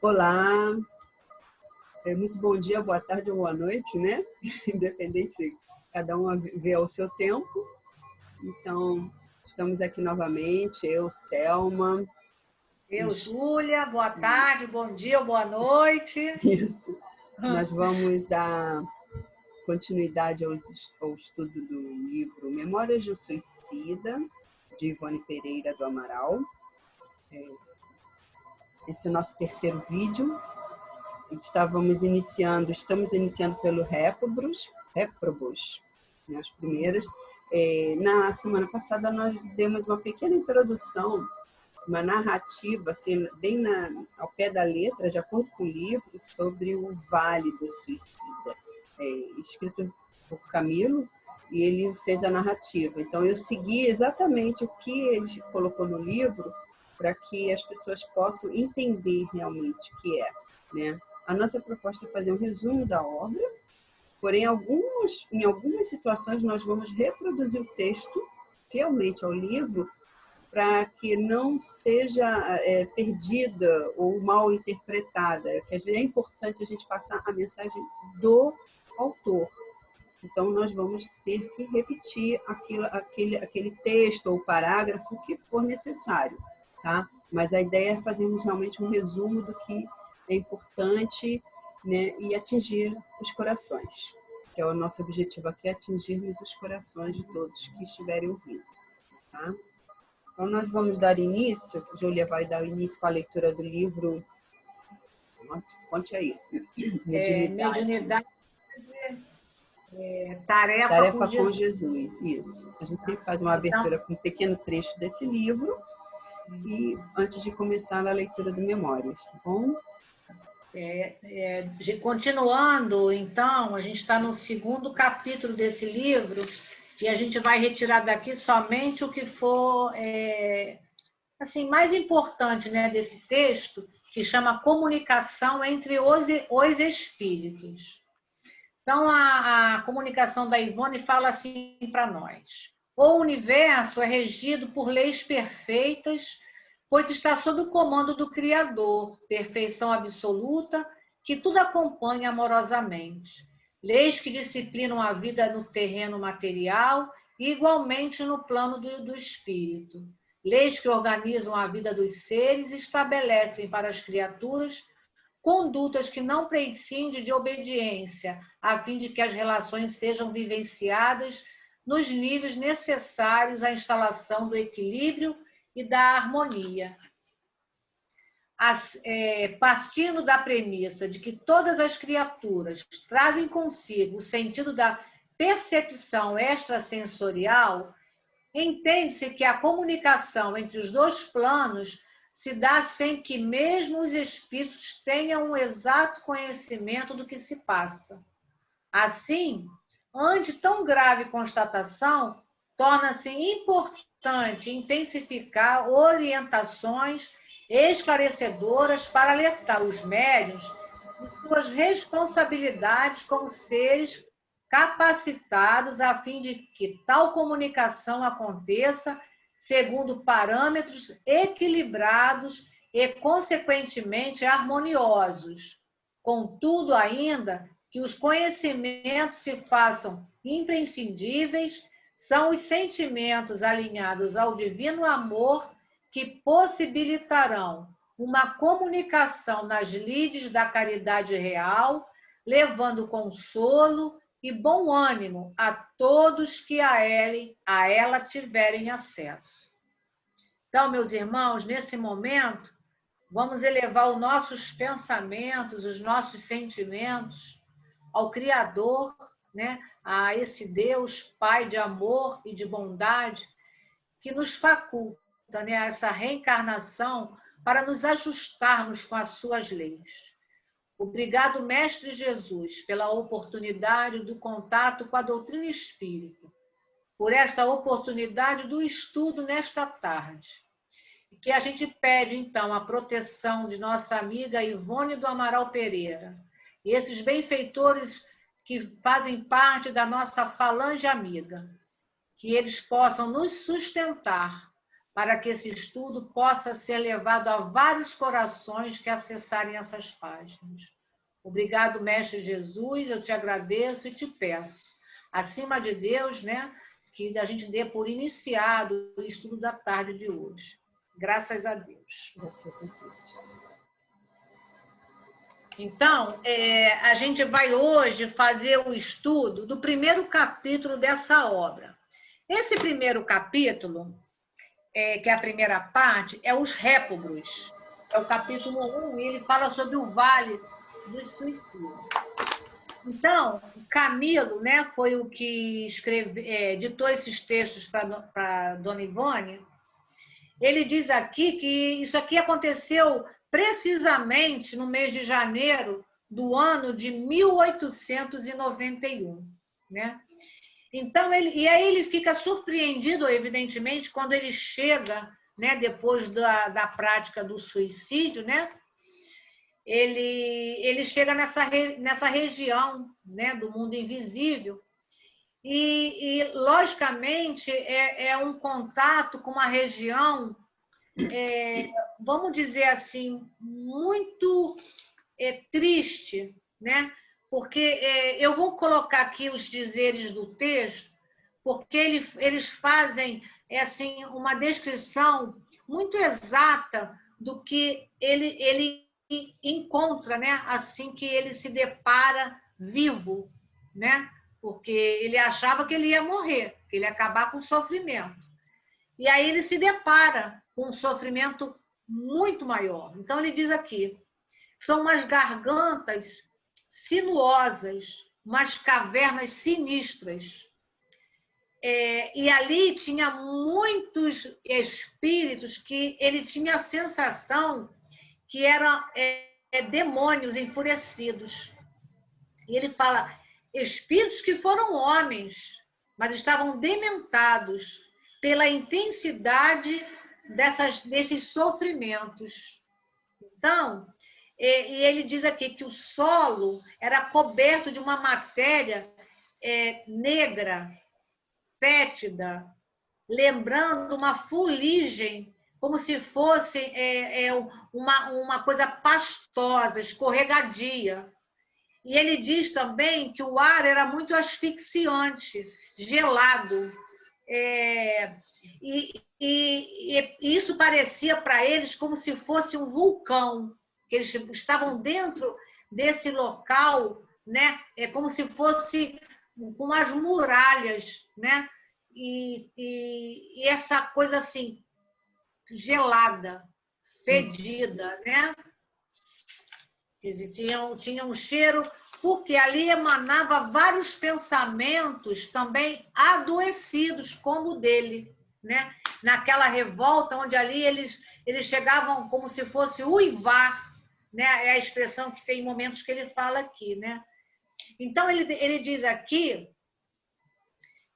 Olá, muito bom dia, boa tarde ou boa noite, né? Independente, cada um vê ao seu tempo. Então, estamos aqui novamente, eu, Selma. Eu, Júlia, boa tarde, bom dia ou boa noite. Isso. Nós vamos dar continuidade ao estudo do livro Memórias de um Suicida, de Ivone Pereira do Amaral. Esse é o nosso terceiro vídeo. Estamos iniciando pelo Réprobos, né, as primeiras. Na semana passada nós demos uma pequena introdução, uma narrativa, assim, bem ao pé da letra, de acordo com o livro, sobre o Vale do Suicida, escrito por Camilo, e ele fez a narrativa. Então eu segui exatamente o que ele colocou no livro para que as pessoas possam entender realmente o que é, né? A nossa proposta é fazer um resumo da obra, porém, em algumas situações, nós vamos reproduzir o texto fielmente ao livro para que não seja perdida ou mal interpretada. Que às vezes é importante a gente passar a mensagem do autor. Então, nós vamos ter que repetir aquele texto ou parágrafo que for necessário, tá? Mas a ideia é fazermos realmente um resumo do que é importante, né, e atingir os corações, que é o nosso objetivo aqui, atingirmos os corações de todos que estiverem ouvindo. Tá? Então, nós vamos dar início, Júlia vai dar início com a leitura do livro, conte aí, Mediunidade, tarefa com Jesus. Isso. A gente sempre faz uma abertura com um pequeno trecho desse livro, e antes de começar a leitura do Memórias, tá bom? Continuando, então, a gente está no segundo capítulo desse livro e a gente vai retirar daqui somente o que for assim, mais importante, né, desse texto, que chama Comunicação entre os Espíritos. Então, a comunicação da Ivone fala assim para nós: o universo é regido por leis perfeitas, pois está sob o comando do Criador, perfeição absoluta, que tudo acompanha amorosamente. Leis que disciplinam a vida no terreno material e igualmente no plano do espírito. Leis que organizam a vida dos seres e estabelecem para as criaturas condutas que não prescindem de obediência, a fim de que as relações sejam vivenciadas nos níveis necessários à instalação do equilíbrio e da harmonia. Partindo da premissa de que todas as criaturas trazem consigo o sentido da percepção extrasensorial, entende-se que a comunicação entre os dois planos se dá sem que mesmo os espíritos tenham um exato conhecimento do que se passa. Assim, ante tão grave constatação, torna-se importante intensificar orientações esclarecedoras para alertar os médiuns de suas responsabilidades como seres capacitados a fim de que tal comunicação aconteça segundo parâmetros equilibrados e, consequentemente, harmoniosos. Contudo, ainda que os conhecimentos se façam imprescindíveis, são os sentimentos alinhados ao divino amor que possibilitarão uma comunicação nas lides da caridade real, levando consolo e bom ânimo a todos que a ela tiverem acesso. Então, meus irmãos, nesse momento, vamos elevar os nossos pensamentos, os nossos sentimentos ao Criador, né? A esse Deus, Pai de amor e de bondade, que nos faculta, né, essa reencarnação para nos ajustarmos com as suas leis. Obrigado, Mestre Jesus, pela oportunidade do contato com a doutrina espírita, por esta oportunidade do estudo nesta tarde. E que a gente pede, então, a proteção de nossa amiga Ivone do Amaral Pereira, e esses benfeitores que fazem parte da nossa falange amiga, que eles possam nos sustentar para que esse estudo possa ser levado a vários corações que acessarem essas páginas. Obrigado, Mestre Jesus, eu te agradeço e te peço, acima de Deus, né, que a gente dê por iniciado o estudo da tarde de hoje. Graças a Deus. Graças a Deus. Então, a gente vai hoje fazer o estudo do primeiro capítulo dessa obra. Esse primeiro capítulo, que é a primeira parte, é os réprobos. É o capítulo 1, e ele fala sobre o vale dos suicidas. Então, Camilo, né, foi o que ditou esses textos para Dona Ivone. Ele diz aqui que isso aqui aconteceu precisamente no mês de janeiro do ano de 1891, né? Então, aí ele fica surpreendido, evidentemente, quando ele chega, né, depois da prática do suicídio, né? Ele chega nessa região, né, do mundo invisível e logicamente, é um contato com uma região, vamos dizer assim, muito triste, né? Porque eu vou colocar aqui os dizeres do texto, porque eles fazem assim, uma descrição muito exata do que ele encontra, né? Assim que ele se depara vivo, né? Porque ele achava que ele ia morrer, que ele ia acabar com o sofrimento. E aí ele se depara com um sofrimento muito maior. Então ele diz aqui, são umas gargantas sinuosas, umas cavernas sinistras. E ali tinha muitos espíritos que ele tinha a sensação que eram demônios enfurecidos. E ele fala, espíritos que foram homens, mas estavam dementados pela intensidade desses sofrimentos. Então, e ele diz aqui que o solo era coberto de uma matéria negra, fétida, lembrando uma fuligem, como se fosse uma coisa pastosa, escorregadia. E ele diz também que o ar era muito asfixiante, gelado. E isso parecia para eles como se fosse um vulcão, que eles estavam dentro desse local, né? Como se fosse com umas muralhas, né? E essa coisa assim, gelada, fedida, né? Tinha um cheiro, porque ali emanava vários pensamentos também adoecidos, como o dele, né? Naquela revolta, onde ali eles chegavam como se fosse uivar, né? É a expressão que tem momentos que ele fala aqui, né? Então, ele diz aqui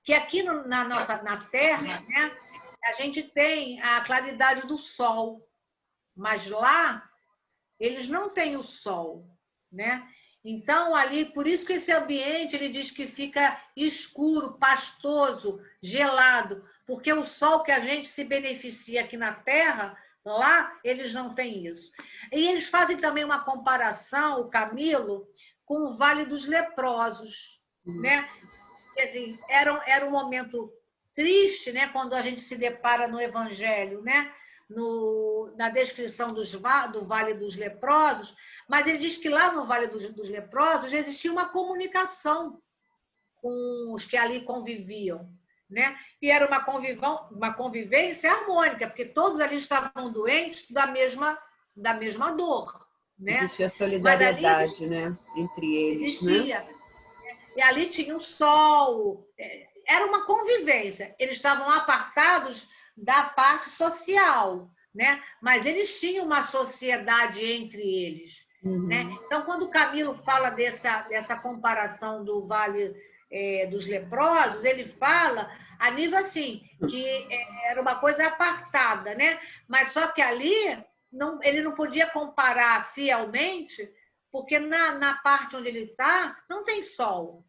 que aqui na Terra, né, a gente tem a claridade do sol, mas lá eles não têm o sol, né? Então, ali, por isso que esse ambiente, ele diz que fica escuro, pastoso, gelado, porque o sol que a gente se beneficia aqui na Terra, lá eles não têm isso. E eles fazem também uma comparação, o Camilo, com o Vale dos Leprosos, né? Quer dizer, era um momento triste, né? Quando a gente se depara no Evangelho, né? Na descrição do Vale dos Leprosos, mas ele diz que lá no Vale dos Leprosos existia uma comunicação com os que ali conviviam, né? E era uma convivência harmônica, porque todos ali estavam doentes da mesma dor, né? Existia solidariedade, ali, né? Entre eles, existia. Né? E ali tinha o sol, era uma convivência. Eles estavam apartados da parte social, né? Mas eles tinham uma sociedade entre eles, né? Então, quando o Camilo fala dessa comparação do Vale dos Leprosos, ele fala a nível assim, que era uma coisa apartada, né? Mas só que ali ele não podia comparar fielmente, porque na parte onde ele está, não tem sol.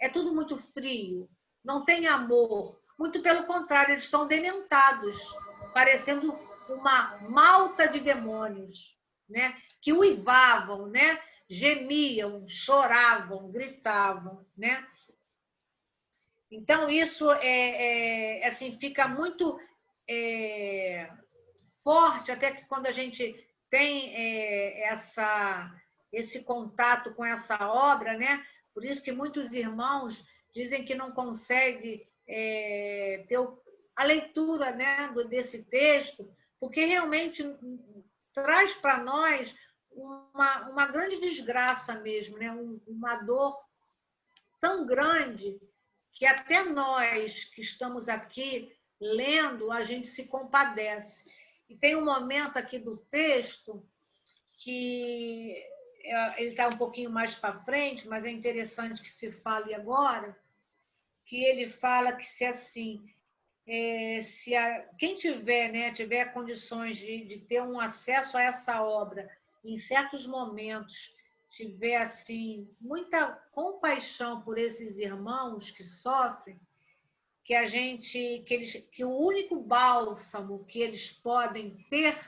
É tudo muito frio, não tem amor. Muito pelo contrário, eles estão dementados. parecendo uma malta de demônios, né? Que uivavam, né? Gemiam, choravam, gritavam, né? Então, isso assim, fica muito forte, até que quando a gente tem esse contato com essa obra, né? Por isso que muitos irmãos dizem que não conseguem ter a leitura, né, desse texto, porque realmente traz para nós uma grande desgraça mesmo, né? Uma dor tão grande que até nós que estamos aqui lendo, a gente se compadece. E tem um momento aqui do texto que ele está um pouquinho mais para frente, mas é interessante que se fale agora, que ele fala que se assim, quem tiver, né, tiver condições de ter um acesso a essa obra em certos momentos, tiver assim muita compaixão por esses irmãos que sofrem, que o único bálsamo que eles podem ter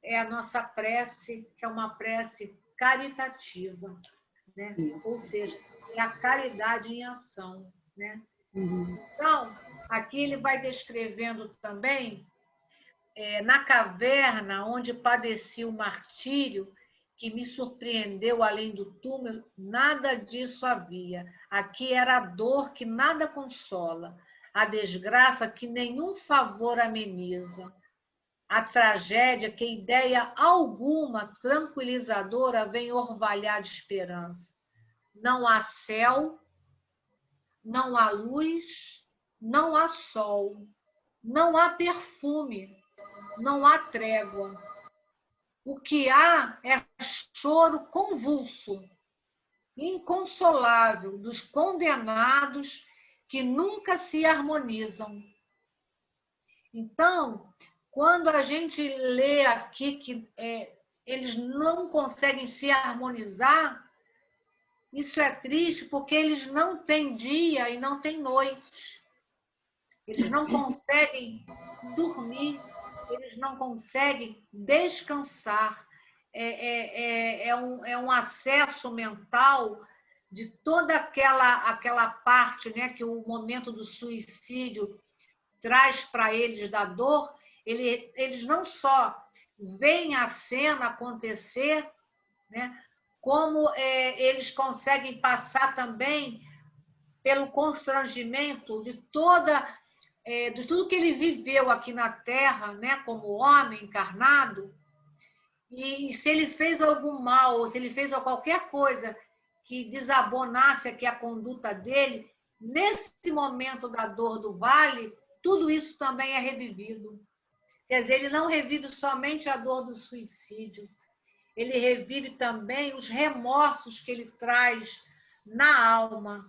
é a nossa prece, que é uma prece caritativa, né? Ou seja, é a caridade em ação, né? Então, aqui ele vai descrevendo também, na caverna onde padeci o martírio, que me surpreendeu além do túmulo, nada disso havia. Aqui era a dor que nada consola, a desgraça que nenhum favor ameniza, a tragédia que ideia alguma tranquilizadora vem orvalhar de esperança. Não há céu, não há luz, não há sol, não há perfume, não há trégua. O que há é choro convulso, inconsolável dos condenados que nunca se harmonizam. Então, quando a gente lê aqui que eles não conseguem se harmonizar, isso é triste porque eles não têm dia e não têm noite. Eles não conseguem dormir, eles não conseguem descansar. É um acesso mental de toda aquela parte, né, que o momento do suicídio traz para eles da dor. Eles não só veem a cena acontecer, né, como eles conseguem passar também pelo constrangimento de tudo que ele viveu aqui na Terra, né, como homem encarnado, e se ele fez algum mal, ou se ele fez qualquer coisa que desabonasse aqui a conduta dele, nesse momento da dor do vale, tudo isso também é revivido. Quer dizer, ele não revive somente a dor do suicídio, ele revive também os remorsos que ele traz na alma.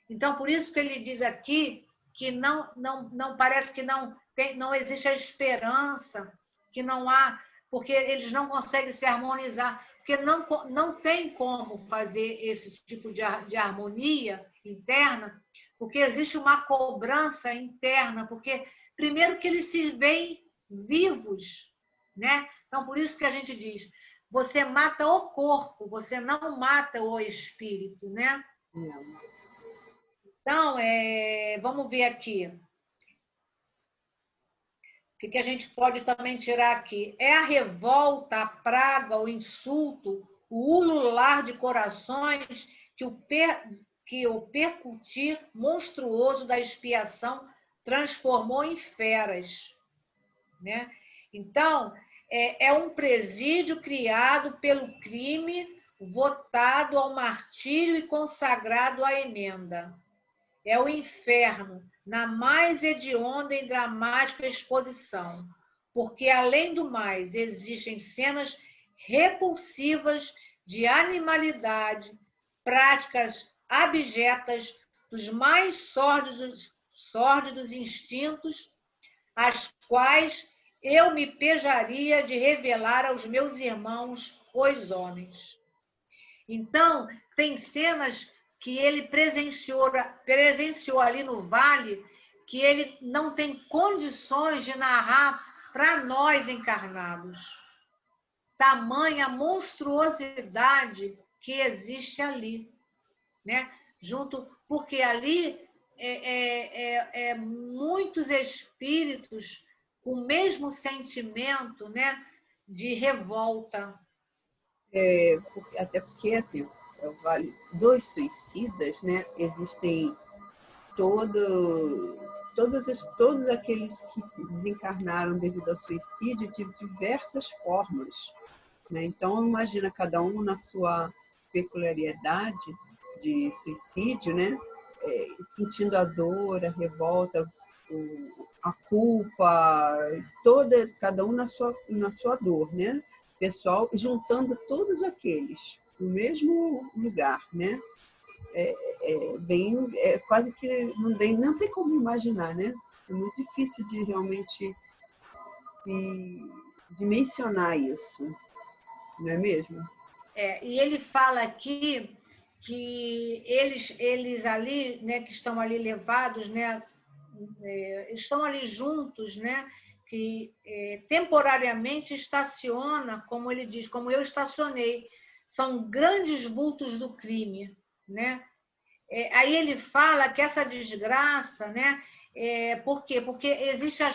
Então, por isso que ele diz aqui que não parece que não existe a esperança, que não há, porque eles não conseguem se harmonizar, porque não tem como fazer esse tipo de harmonia interna, porque existe uma cobrança interna, porque primeiro que eles se veem vivos, né? Então, por isso que a gente diz, você mata o corpo, você não mata o espírito, né? Então, vamos ver aqui. O que a gente pode também tirar aqui? É a revolta, a praga, o insulto, o ulular de corações que o percutir monstruoso da expiação transformou em feras, né? Então, é um presídio criado pelo crime, votado ao martírio e consagrado à emenda. É o inferno, na mais hedionda e dramática exposição, porque, além do mais, existem cenas repulsivas de animalidade, práticas abjetas dos mais sórdidos instintos, as quais eu me pejaria de revelar aos meus irmãos, os homens. Então, tem cenas que ele presenciou ali no vale, que ele não tem condições de narrar para nós encarnados. Tamanha monstruosidade que existe ali, né? Junto, porque ali muitos espíritos com o mesmo sentimento, né, de revolta. Até porque, assim, é o Vale dos Suicidas, né? Existem todos aqueles que se desencarnaram devido ao suicídio de diversas formas, né? Então, imagina cada um na sua peculiaridade de suicídio, né? Sentindo a dor, a revolta, a culpa, cada um na sua dor, né? Pessoal, juntando todos aqueles no mesmo lugar, né? Quase que não tem como imaginar, né? É muito difícil de realmente se dimensionar isso, não é mesmo? E ele fala aqui que eles ali, né, que estão ali levados, né, estão ali juntos, né, que temporariamente estaciona, como ele diz, como eu estacionei, são grandes vultos do crime, né? Aí ele fala que essa desgraça, né? Por quê? Porque existe a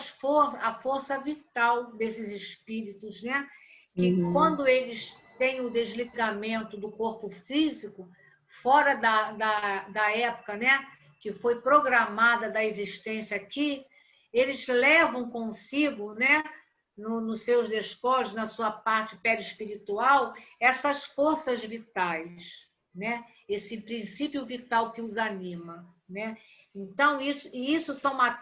força vital desses espíritos, né? Que quando eles têm o desligamento do corpo físico, fora da época, né? Que foi programada da existência aqui, eles levam consigo, né? Nos seus despojos, na sua parte perispiritual, essas forças vitais, né? Esse princípio vital que os anima, né? Então, isso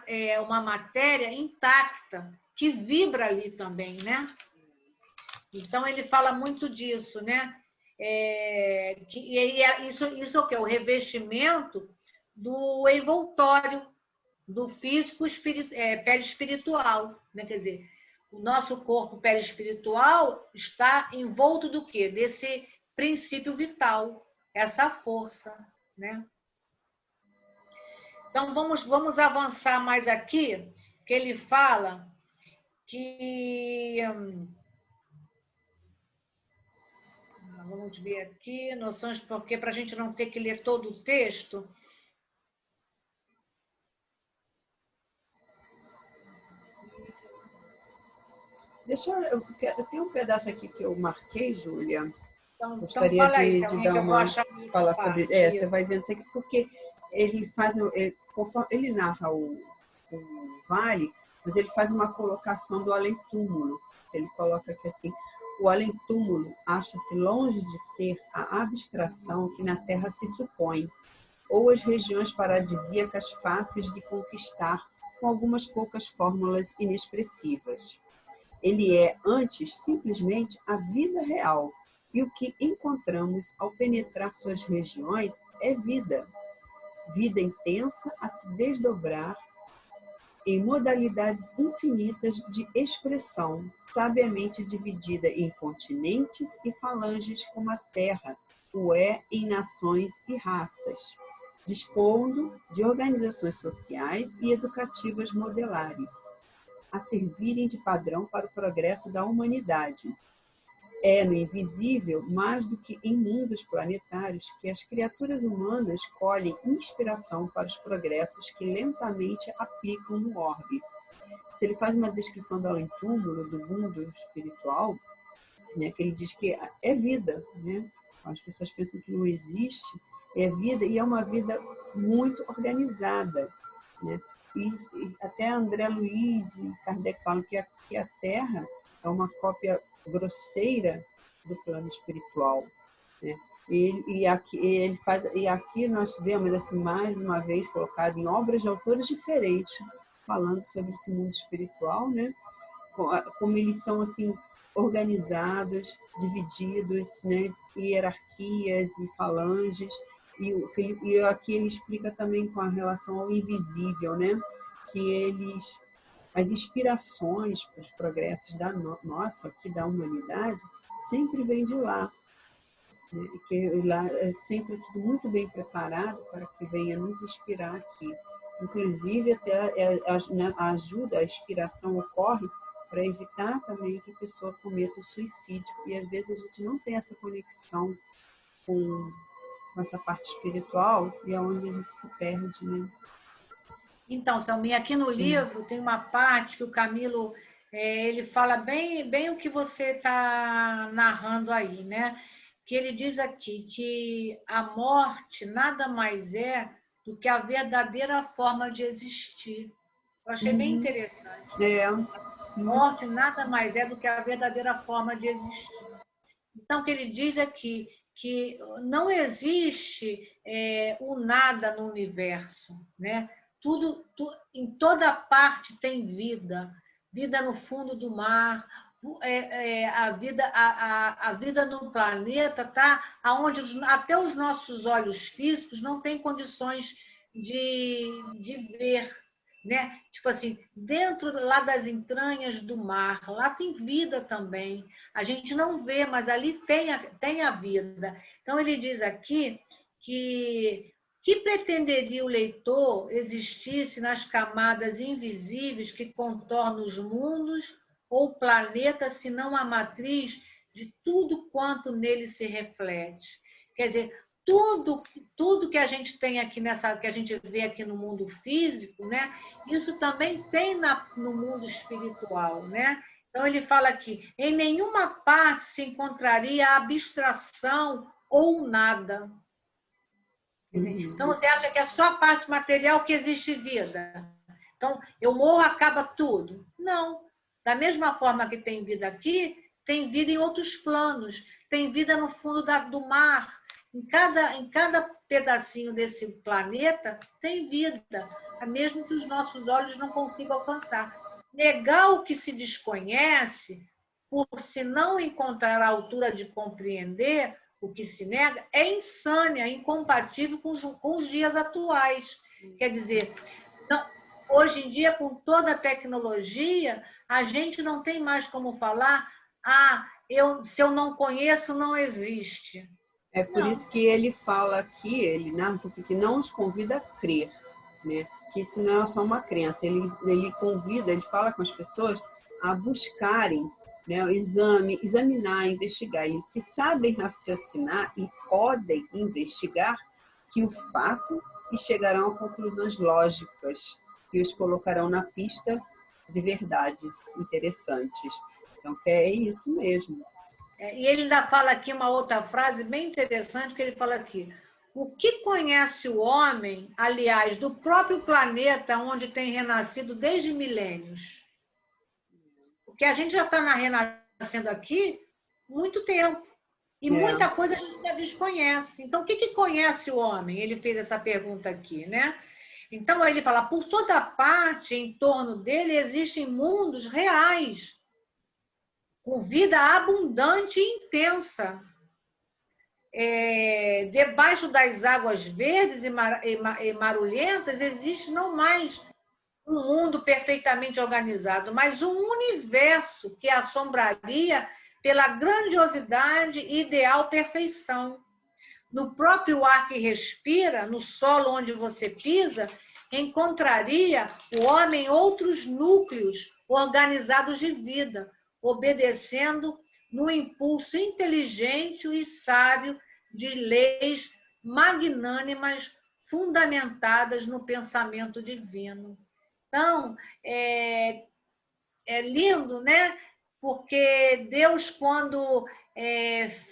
é uma matéria intacta, que vibra ali também, né? Então, ele fala muito disso, né? Isso é o quê? O revestimento do envoltório, do físico perispiritual, né? Quer dizer, o nosso corpo perispiritual está envolto do quê? Desse princípio vital, essa força, né? Então, vamos avançar mais aqui, que ele fala que... Vamos ver aqui, noções, porque para a gente não ter que ler todo o texto... Tem um pedaço aqui que eu marquei, Júlia. Então Gostaria fala aí de também, que dar eu vou uma achar falar sobre. parte. Você vai vendo isso aqui, porque conforme ele narra o vale, mas ele faz uma colocação do além-túmulo. Ele coloca que assim, o além-túmulo acha-se longe de ser a abstração que na Terra se supõe, ou as regiões paradisíacas fáceis de conquistar com algumas poucas fórmulas inexpressivas. Ele é, antes, simplesmente a vida real, e o que encontramos ao penetrar suas regiões é vida. Vida intensa a se desdobrar em modalidades infinitas de expressão, sabiamente dividida em continentes e falanges como a Terra o é em nações e raças, dispondo de organizações sociais e educativas modelares, a servirem de padrão para o progresso da humanidade. É no invisível, mais do que em mundos planetários, que as criaturas humanas colhem inspiração para os progressos que lentamente aplicam no orbe. Se ele faz uma descrição do além-túmulo, do mundo espiritual, né, que ele diz que é vida, né? As pessoas pensam que não existe, é vida, e é uma vida muito organizada, né? E até André Luiz e Kardec falam que a Terra é uma cópia grosseira do plano espiritual, né? E aqui nós vemos assim, mais uma vez colocado em obras de autores diferentes, falando sobre esse mundo espiritual, né? Como eles são assim organizados, divididos, né? Hierarquias e falanges. E aqui ele explica também com a relação ao invisível, né? Que as inspirações para os progressos aqui da humanidade, sempre vêm de lá. Né? E que lá é sempre tudo muito bem preparado para que venha nos inspirar aqui. Inclusive, até a ajuda, a inspiração ocorre para evitar também que a pessoa cometa o suicídio. E às vezes a gente não tem essa conexão com essa parte espiritual e é onde a gente se perde, né? Então, Selminha, aqui no livro tem uma parte que o Camilo ele fala bem o que você está narrando aí, né? Que ele diz aqui que a morte nada mais é do que a verdadeira forma de existir. Eu achei bem interessante. É. A morte nada mais é do que a verdadeira forma de existir. Então, o que ele diz aqui que não existe o nada no universo, né? Em toda parte tem vida, vida no fundo do mar, a vida no planeta tá aonde até os nossos olhos físicos não têm condições de ver, né? Tipo assim, dentro lá das entranhas do mar, lá tem vida também. A gente não vê, mas ali tem a vida. Então ele diz aqui que pretenderia o leitor existisse nas camadas invisíveis que contornam os mundos ou o planeta, senão a matriz de tudo quanto nele se reflete. Quer dizer, tudo que a gente tem aqui que a gente vê aqui no mundo físico, né? Isso também tem no mundo espiritual, né? Então ele fala aqui, em nenhuma parte se encontraria a abstração ou nada. Então você acha que é só a parte material que existe vida? Então eu morro, acaba tudo? Não. Da mesma forma que tem vida aqui, tem vida em outros planos, tem vida no fundo do mar. Em cada pedacinho desse planeta tem vida, mesmo que os nossos olhos não consigam alcançar. Negar o que se desconhece, por se não encontrar a altura de compreender o que se nega, é insânia, incompatível com os dias atuais. Quer dizer, não, hoje em dia, com toda a tecnologia, a gente não tem mais como falar, se eu não conheço, não existe. É por isso que ele fala aqui, ele narra que não nos convida a crer, né? Que isso não é só uma crença. Ele convida, ele fala com as pessoas a buscarem, né, o examinar, investigar. Eles se sabem raciocinar e podem investigar, que o façam e chegarão a conclusões lógicas que os colocarão na pista de verdades interessantes. Então, é isso mesmo. E ele ainda fala aqui uma outra frase bem interessante, que ele fala aqui, o que conhece o homem, aliás, do próprio planeta onde tem renascido desde milênios? Porque a gente já está renascendo aqui muito tempo. E muita coisa a gente ainda desconhece. Então, o que conhece o homem? Ele fez essa pergunta aqui, né? Então, ele fala, por toda parte, em torno dele, existem mundos reais, com vida abundante e intensa. Debaixo das águas verdes e marulhentas, existe não mais um mundo perfeitamente organizado, mas um universo que assombraria pela grandiosidade e ideal perfeição. No próprio ar que respira, no solo onde você pisa, encontraria o homem outros núcleos organizados de vida, obedecendo no impulso inteligente e sábio de leis magnânimas fundamentadas no pensamento divino. Então, é lindo, né? Porque Deus, quando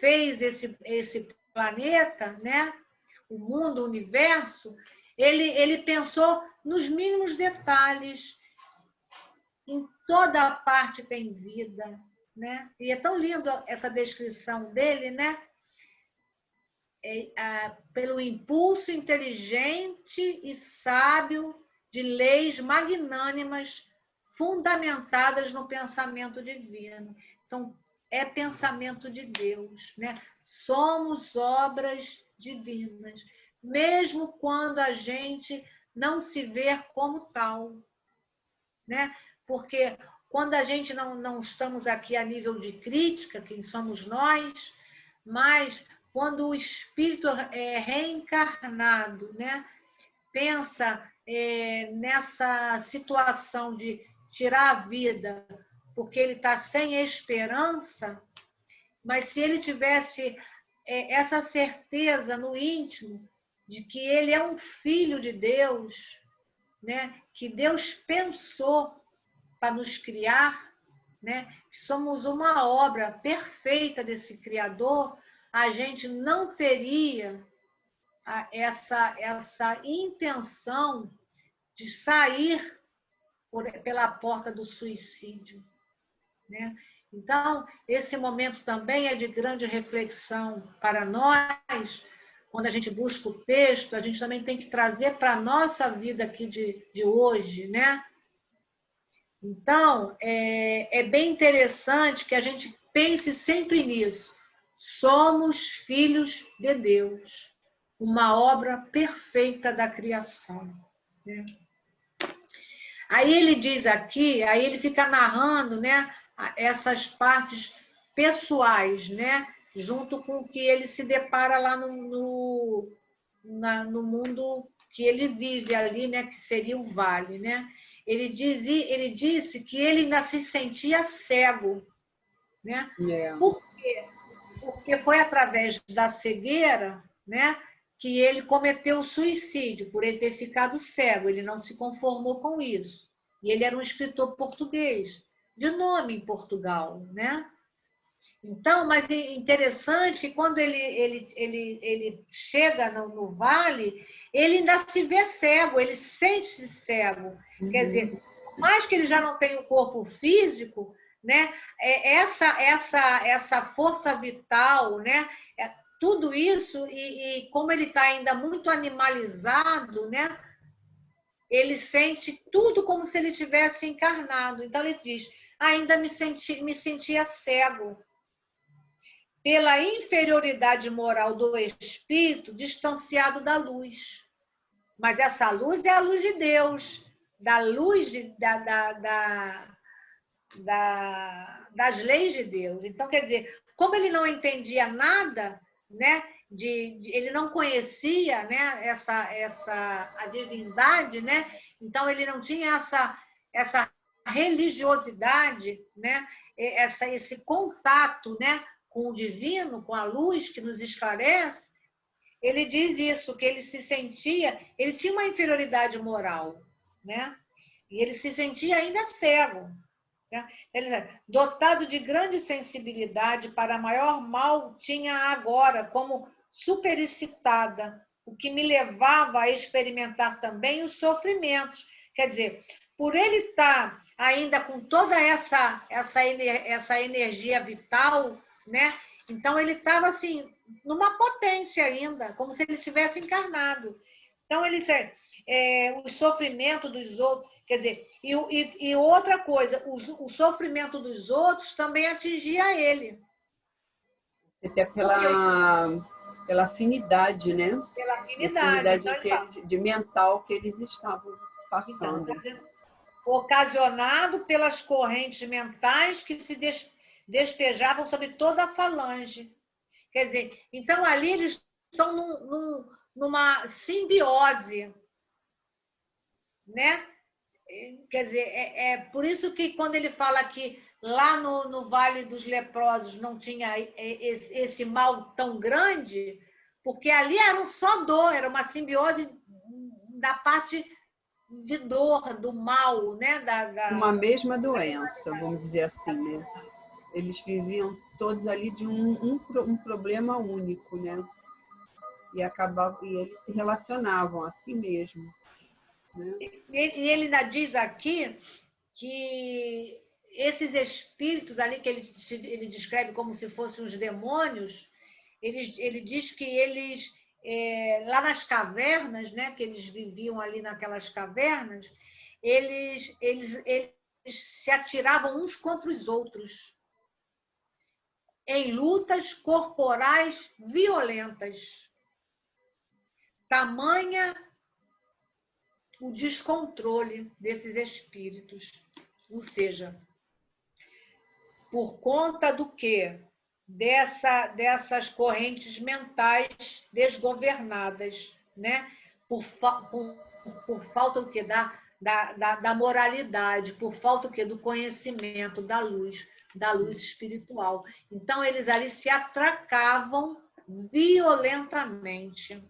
fez esse planeta, né? O mundo, o universo, ele pensou nos mínimos detalhes. Em toda parte tem vida, né? E é tão lindo essa descrição dele, né? Pelo impulso inteligente e sábio de leis magnânimas fundamentadas no pensamento divino. Então, é pensamento de Deus, né? Somos obras divinas, mesmo quando a gente não se vê como tal, né? Porque quando a gente não estamos aqui a nível de crítica, quem somos nós, mas quando o espírito é reencarnado, né? Pensa nessa situação de tirar a vida porque ele está sem esperança, mas se ele tivesse essa certeza no íntimo de que ele é um filho de Deus, né? Que Deus pensou para nos criar, né? Que somos uma obra perfeita desse Criador, a gente não teria essa intenção de sair pela porta do suicídio, né? Então, esse momento também é de grande reflexão para nós. Quando a gente busca o texto, a gente também tem que trazer para a nossa vida aqui de hoje, né? Então, é bem interessante que a gente pense sempre nisso. Somos filhos de Deus, uma obra perfeita da criação, né? Aí ele diz aqui, aí ele fica narrando, né, essas partes pessoais, né, junto com o que ele se depara lá no mundo que ele vive ali, né, que seria o vale, né? Ele disse que ele ainda se sentia cego, né? Por quê? Porque foi através da cegueira, né, que ele cometeu o suicídio, por ele ter ficado cego. Ele não se conformou com isso. E ele era um escritor português, de nome em Portugal, né? Então, mas é interessante que quando ele chega no vale, ele ainda se vê cego, ele sente-se cego. Quer dizer, por mais que ele já não tenha o corpo físico, né? Essa força vital, né? Tudo isso, e como ele está ainda muito animalizado, né? Ele sente tudo como se ele tivesse encarnado. Então ele diz, ainda me sentia cego pela inferioridade moral do espírito distanciado da luz. Mas essa luz é a luz de Deus, da luz das leis de Deus. Então, quer dizer, como ele não entendia nada, né, ele não conhecia, né, a divindade, né, então ele não tinha essa religiosidade, né, esse contato, né, com o divino, com a luz que nos esclarece. Ele diz isso, que ele se sentia, ele tinha uma inferioridade moral, né, e ele se sentia ainda cego. Ele diz, dotado de grande sensibilidade para maior mal, tinha agora como superexcitada, o que me levava a experimentar também os sofrimentos. Quer dizer, por ele estar ainda com toda essa energia vital, né? Então ele estava assim, numa potência ainda, como se ele tivesse encarnado. Então ele diz, o sofrimento dos outros, quer dizer, e outra coisa, o sofrimento dos outros também atingia ele. Até pela afinidade, né? Pela afinidade. Então, de mental que eles estavam passando. Então, ocasionado pelas correntes mentais que se despejavam sobre toda a falange. Quer dizer, então ali eles estão numa simbiose, né? Quer dizer, por isso que quando ele fala que lá no Vale dos Leprosos não tinha esse mal tão grande, porque ali era só dor, era uma simbiose da parte de dor, do mal, né? Uma mesma doença, vamos dizer assim, né? Eles viviam todos ali de um problema único, né? E eles se relacionavam assim mesmo. Né? E ele ainda diz aqui que esses espíritos ali que ele descreve como se fossem os demônios, ele diz que eles, lá nas cavernas, né, que eles viviam ali naquelas cavernas, eles se atiravam uns contra os outros em lutas corporais violentas. Tamanha o descontrole desses espíritos. Ou seja, por conta do quê? Dessas correntes mentais desgovernadas, né? Por por falta do que da moralidade, por falta do que do conhecimento, da luz espiritual. Então, eles ali se atracavam violentamente.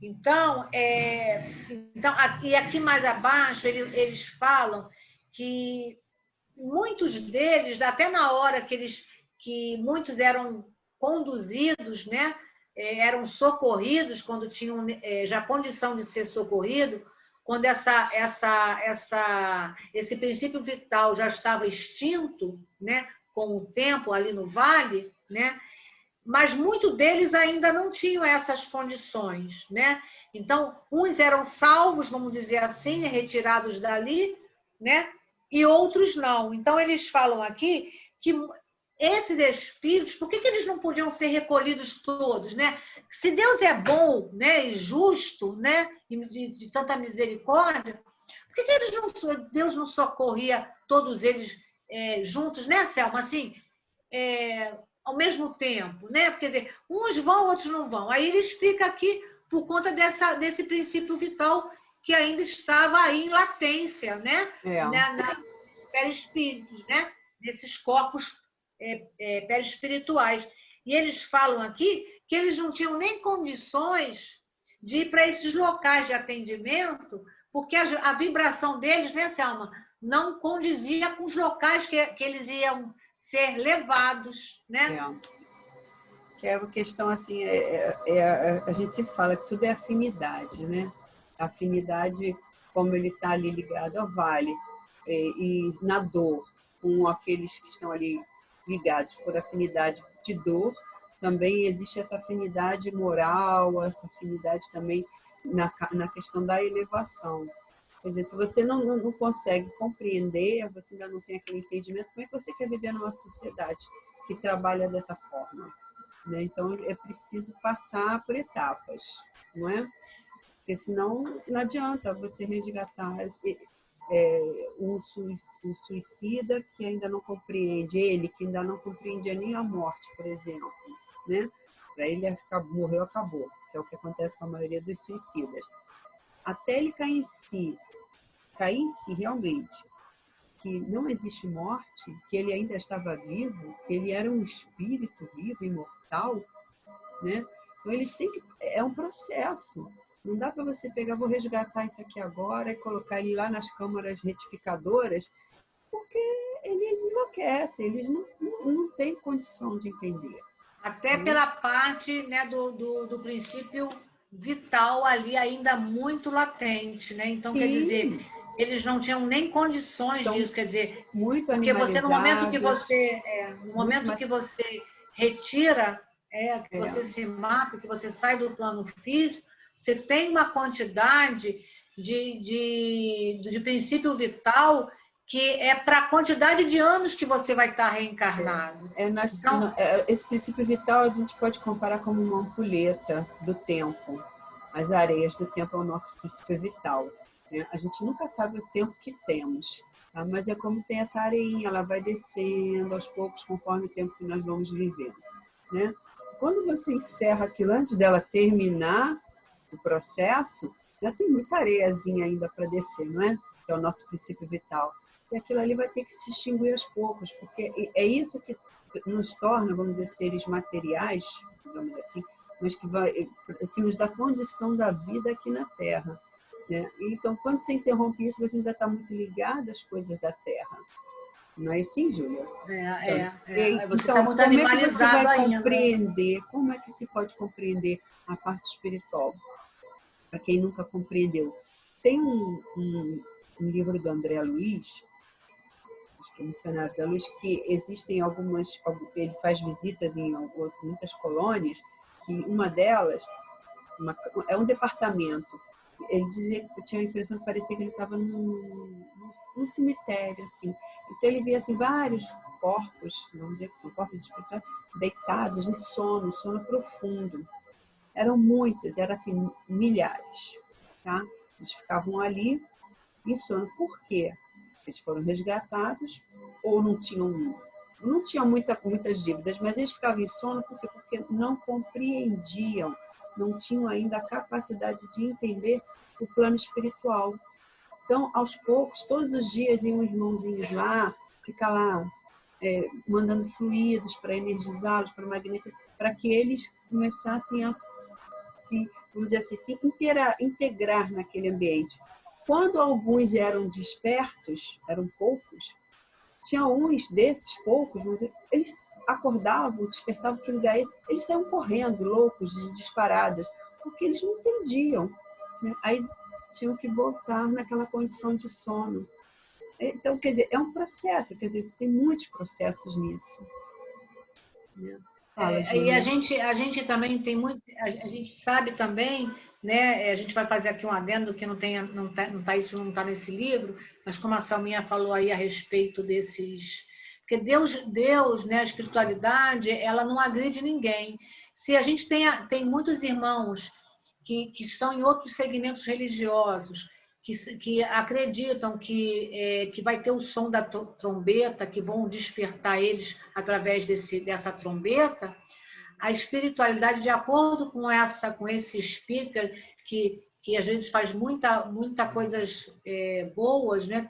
Então, e aqui mais abaixo, eles falam que muitos deles, até na hora que muitos eram conduzidos, né, eram socorridos, quando tinham já condição de ser socorrido, quando esse princípio vital já estava extinto, né, com o tempo ali no vale, né, mas muitos deles ainda não tinham essas condições, né? Então, uns eram salvos, vamos dizer assim, retirados dali, né? E outros não. Então, eles falam aqui que esses espíritos, por que eles não podiam ser recolhidos todos, né? Se Deus é bom, né, e justo, né, e de tanta misericórdia, por que Deus não socorria todos eles juntos, né, Selma? Assim, ao mesmo tempo, né? Quer dizer, uns vão, outros não vão. Aí ele explica aqui por conta desse princípio vital que ainda estava aí em latência, né? Na perispíritos, né? Nesses corpos perispirituais. E eles falam aqui que eles não tinham nem condições de ir para esses locais de atendimento, porque a vibração deles, né, Selma, não condizia com os locais que eles iam ser levados, né? Que é uma questão assim, a gente sempre fala que tudo é afinidade, né? A afinidade, como ele está ali ligado ao vale e na dor, com aqueles que estão ali ligados por afinidade de dor, também existe essa afinidade moral, essa afinidade também na questão da elevação. Quer dizer, se você não consegue compreender, você ainda não tem aquele entendimento, como é que você quer viver numa sociedade que trabalha dessa forma? Né? Então, é preciso passar por etapas, não é? Porque senão não adianta você resgatar um suicida que ainda não compreende, ele que ainda não compreendia nem a morte, por exemplo, né? Para ele morreu, acabou, que é o que acontece com a maioria dos suicidas. Até ele cair em si realmente, que não existe morte, que ele ainda estava vivo, que ele era um espírito vivo, imortal, né? Então ele é um processo. Não dá para você pegar, vou resgatar isso aqui agora e colocar ele lá nas câmaras retificadoras, porque eles enlouquecem, eles não têm condição de entender. Até pela parte, né, do princípio vital ali ainda muito latente, né? Então, quer dizer, eles não tinham nem condições disso, quer dizer, muito porque você, no momento que você retira, que você se mata, que você sai do plano físico, você tem uma quantidade de princípio vital que é para a quantidade de anos que você vai estar reencarnado. Esse princípio vital a gente pode comparar como uma ampulheta do tempo. As areias do tempo é o nosso princípio vital. Né? A gente nunca sabe o tempo que temos, tá? Mas é como tem essa areinha, ela vai descendo aos poucos conforme o tempo que nós vamos vivendo. Né? Quando você encerra aquilo antes dela terminar o processo, já tem muita areiazinha ainda para descer, não é? Que é o nosso princípio vital. E aquilo ali vai ter que se extinguir aos poucos, porque é isso que nos torna, vamos dizer, seres materiais, vamos dizer assim, mas que nos dá condição da vida aqui na Terra. Né? Então, quando você interrompe isso, você ainda está muito ligado às coisas da Terra. Não é assim, Júlia? Você está muito animalizado ainda. Como é que se pode compreender a parte espiritual? Para quem nunca compreendeu. Tem um livro do André Luiz, acho que é Missionário da Luz, que existem ele faz visitas em muitas colônias, que uma delas é um departamento. Ele dizia que tinha a impressão que parecia que ele estava num cemitério, assim. Então ele via assim, vários corpos, vamos dizer que são corpos espirituais, deitados em sono profundo. Eram muitos, eram assim, milhares. Tá? Eles ficavam ali em sono. Por quê? Eles foram resgatados ou não tinham muitas dívidas, mas eles ficavam em sono porque não compreendiam não tinham ainda a capacidade de entender o plano espiritual. Então, aos poucos, todos os dias iam irmãozinhos lá, ficar lá mandando fluidos para energizá-los, para magnetizar, para que eles começassem a se, vamos dizer assim, se integrar naquele ambiente. Quando alguns eram despertos, eram poucos, tinha uns desses poucos, mas eles acordavam, despertavam aquele lugar, eles saíam correndo, loucos, disparadas, porque eles não entendiam, né? Aí tinham que voltar naquela condição de sono. Então, quer dizer, é um processo, quer dizer, tem muitos processos nisso. Né? Fala, E Júlia. a gente também tem muito, a gente sabe também, né? A gente vai fazer aqui um adendo que isso não está nesse livro, mas como a Salminha falou aí a respeito desses, porque Deus, né? A espiritualidade, ela não agride ninguém. Se a gente tem muitos irmãos que estão em outros segmentos religiosos, que acreditam que vai ter o som da trombeta, que vão despertar eles através dessa trombeta, a espiritualidade, de acordo com esse espírito que às vezes faz muita coisas boas, né?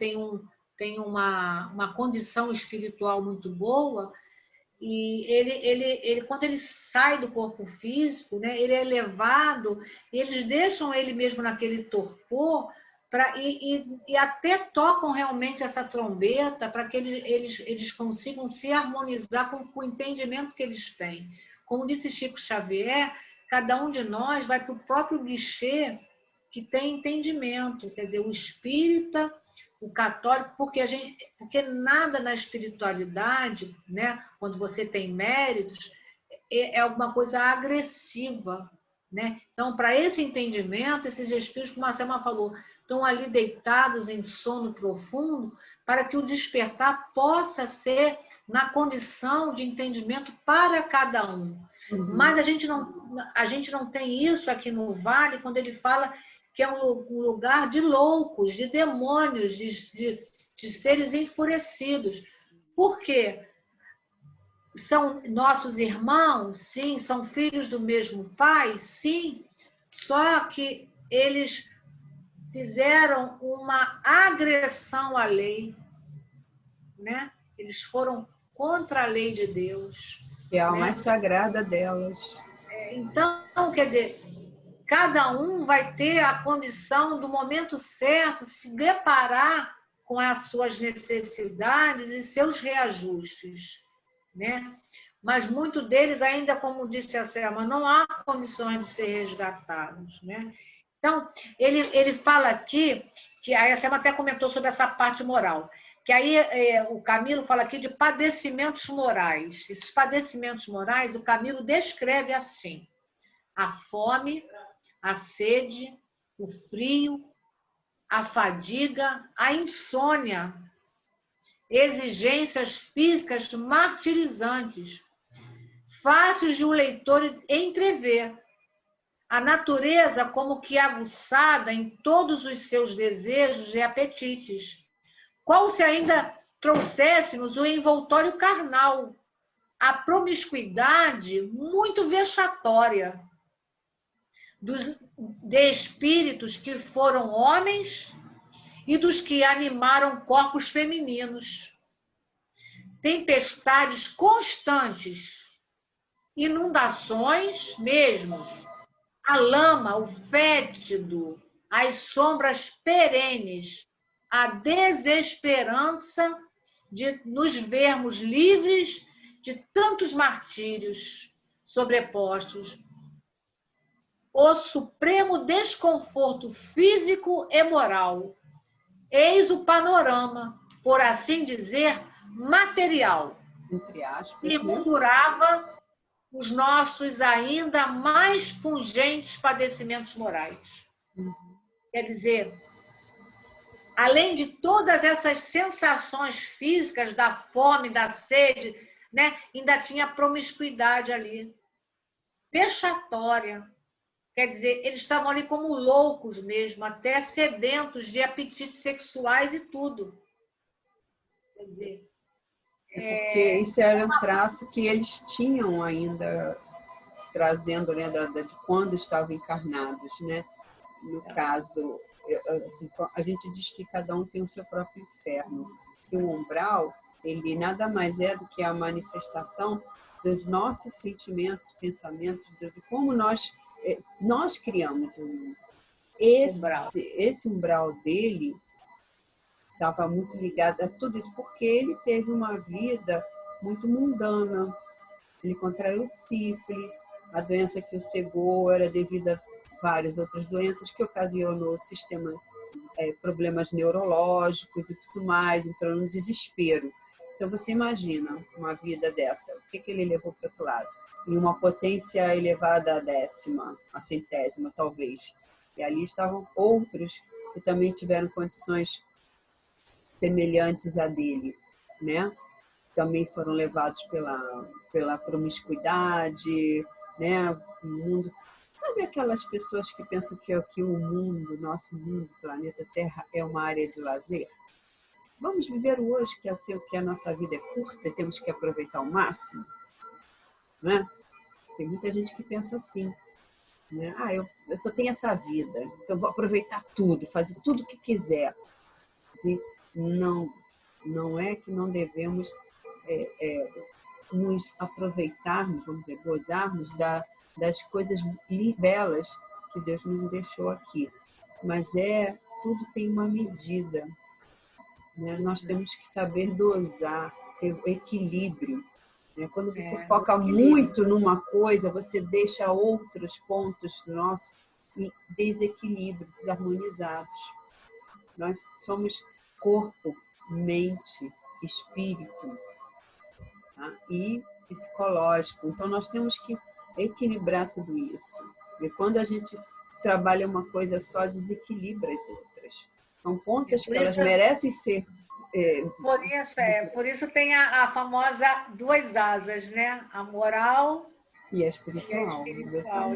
Tem uma condição espiritual muito boa, e ele quando ele sai do corpo físico, né, ele é levado, e eles deixam ele mesmo naquele torpor, e até tocam realmente essa trombeta para que eles consigam se harmonizar com o entendimento que eles têm. Como disse Chico Xavier, cada um de nós vai para o próprio guichê que tem entendimento, quer dizer, o espírita, o católico, porque nada na espiritualidade, né, quando você tem méritos, é alguma coisa agressiva, né? Então, para esse entendimento, esses espíritos, como a Selma falou, estão ali deitados em sono profundo, para que o despertar possa ser na condição de entendimento para cada um. Uhum. Mas a gente não tem isso aqui no Vale, quando ele fala que é um lugar de loucos, de demônios, de seres enfurecidos. Por quê? São nossos irmãos, sim, são filhos do mesmo pai, sim, só que eles fizeram uma agressão à lei, né? Eles foram contra a lei de Deus. É a né? mais sagrada delas. Então, quer dizer, cada um vai ter a condição do momento certo se deparar com as suas necessidades e seus reajustes, né? Mas muitos deles ainda, como disse a Selma, não há condições de ser resgatados, né? Então, ele fala aqui, que a Selma até comentou sobre essa parte moral, que aí o Camilo fala aqui de padecimentos morais. Esses padecimentos morais, o Camilo descreve assim: a fome, a sede, o frio, a fadiga, a insônia, exigências físicas martirizantes, fáceis de o leitor entrever. A natureza como que aguçada em todos os seus desejos e apetites. Qual se ainda trouxéssemos o envoltório carnal, a promiscuidade muito vexatória, de espíritos que foram homens e dos que animaram corpos femininos. Tempestades constantes, inundações mesmo, a lama, o fétido, as sombras perenes, a desesperança de nos vermos livres de tantos martírios sobrepostos, o supremo desconforto físico e moral. Eis o panorama, por assim dizer, material. Entre aspas, e murmurava os nossos ainda mais pungentes padecimentos morais. Quer dizer, além de todas essas sensações físicas da fome, da sede, né, ainda tinha promiscuidade ali, vexatória. Quer dizer, eles estavam ali como loucos mesmo, até sedentos de apetites sexuais e tudo. Quer dizer, porque isso era um traço que eles tinham ainda trazendo, né, de quando estavam encarnados, né? No caso, assim, a gente diz que cada um tem o seu próprio inferno, que o umbral, ele nada mais é do que a manifestação dos nossos sentimentos, pensamentos, de como nós criamos o mundo. Esse umbral dele estava muito ligado a tudo isso, porque ele teve uma vida muito mundana. Ele contraiu sífilis, a doença que o cegou era devido a várias outras doenças que ocasionou sistema, problemas neurológicos e tudo mais, entrou no desespero. Então, você imagina uma vida dessa, o que ele levou para o outro lado? Em uma potência elevada à 10ª, a 100ª, talvez. E ali estavam outros que também tiveram condições semelhantes à dele, né? Também foram levados pela promiscuidade, né? O mundo. Sabe aquelas pessoas que pensam que o mundo, nosso mundo, o planeta Terra, é uma área de lazer? Vamos viver o hoje, que a nossa vida é curta e temos que aproveitar ao máximo, né? Tem muita gente que pensa assim, né? Eu só tenho essa vida, então vou aproveitar tudo, fazer tudo o que quiser. Gente, não é que não devemos nos aproveitarmos, vamos dizer, gozarmos das coisas belas que Deus nos deixou aqui. Mas tudo tem uma medida, né? Nós temos que saber dosar, ter o equilíbrio. Né? Quando você foca muito numa coisa, você deixa outros pontos nossos em desequilíbrio, desarmonizados. Nós somos corpo, mente, espírito, tá? E psicológico. Então, nós temos que equilibrar tudo isso. E quando a gente trabalha uma coisa só, desequilibra as outras. São pontas que elas merecem ser... Por isso tem a famosa 2 asas, né? A moral e a espiritual.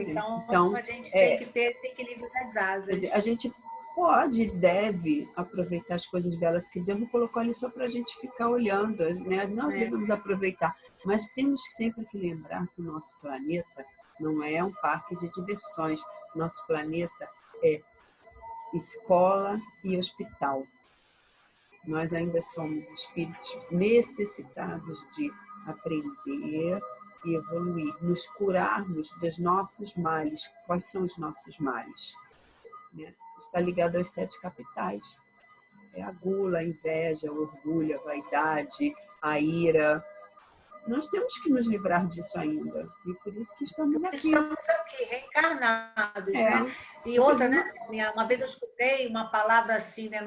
Então, a gente tem que ter esse equilíbrio das asas. A gente pode e deve aproveitar as coisas belas que Deus não colocou ali só para a gente ficar olhando, né? Nós devemos aproveitar, mas temos sempre que lembrar que o nosso planeta não é um parque de diversões. Nosso planeta é escola e hospital. Nós ainda somos espíritos necessitados de aprender e evoluir, nos curarmos dos nossos males. Quais são os nossos males? Está ligado aos 7 capitais. É a gula, a inveja, o orgulho, a vaidade, a ira. Nós temos que nos livrar disso ainda. E por isso que estamos aqui. Estamos aqui, reencarnados, né? E outra, né? Uma vez eu escutei uma palavra assim, né?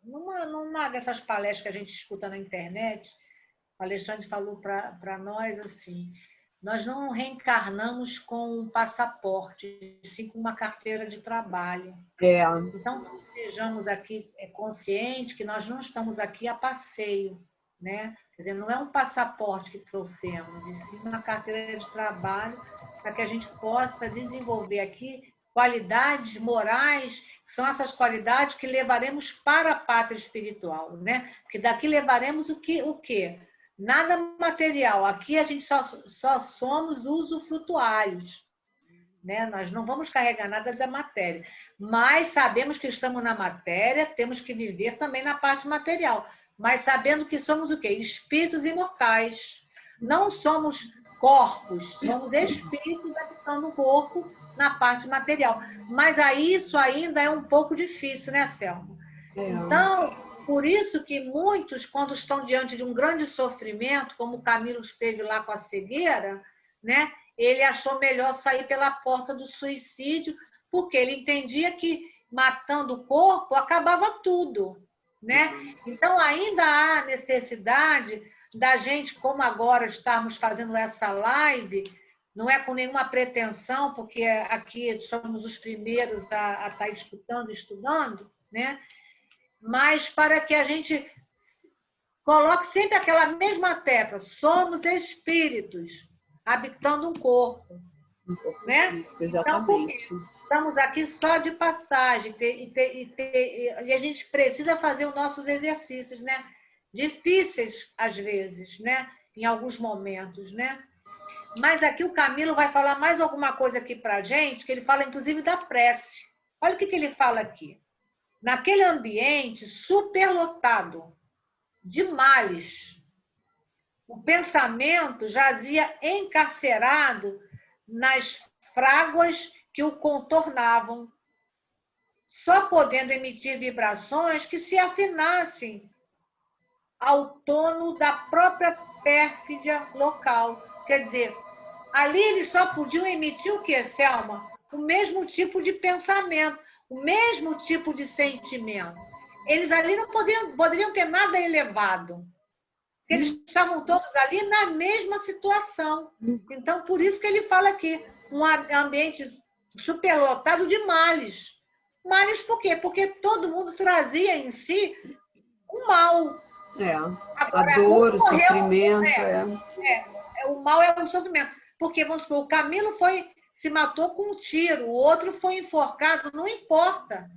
Numa dessas palestras que a gente escuta na internet, o Alexandre falou para nós assim: nós não reencarnamos com um passaporte, sim com uma carteira de trabalho. Então, estejamos aqui conscientes que nós não estamos aqui a passeio, né? Quer dizer, não é um passaporte que trouxemos, e sim uma carteira de trabalho para que a gente possa desenvolver aqui qualidades morais, que são essas qualidades que levaremos para a pátria espiritual, né? Porque daqui levaremos o quê? Nada material. Aqui a gente só somos usufrutuários, né? Nós não vamos carregar nada da matéria. Mas sabemos que estamos na matéria, temos que viver também na parte material. Mas sabendo que somos o quê? Espíritos imortais. Não somos corpos, somos espíritos habitando o corpo na parte material. Mas isso ainda é um pouco difícil, né, Selma? Então, por isso que muitos, quando estão diante de um grande sofrimento, como o Camilo esteve lá com a cegueira, né, ele achou melhor sair pela porta do suicídio, porque ele entendia que matando o corpo acabava tudo, né? Então, ainda há necessidade da gente, como agora estarmos fazendo essa live, não é com nenhuma pretensão, porque aqui somos os primeiros a estar escutando, estudando, né? Mas para que a gente coloque sempre aquela mesma tecla: somos espíritos habitando um corpo, né? Exatamente. Então, estamos aqui só de passagem e a gente precisa fazer os nossos exercícios, né? Difíceis às vezes, né? Em alguns momentos, né? Mas aqui o Camilo vai falar mais alguma coisa aqui para a gente, que ele fala inclusive da prece. Olha o que ele fala aqui. Naquele ambiente superlotado de males, o pensamento jazia encarcerado nas fráguas que o contornavam, só podendo emitir vibrações que se afinassem ao tono da própria pérfidia local. Quer dizer, ali eles só podiam emitir o quê, Selma? O mesmo tipo de pensamento, o mesmo tipo de sentimento. Eles ali não poderiam ter nada elevado. Eles estavam todos ali na mesma situação. Então, por isso que ele fala aqui, um ambiente superlotado de males. Males por quê? Porque todo mundo trazia em si o mal. Agora, a dor, o sofrimento. O mal é um sofrimento. Porque, vamos supor, o Camilo se matou com um tiro, o outro foi enforcado, não importa.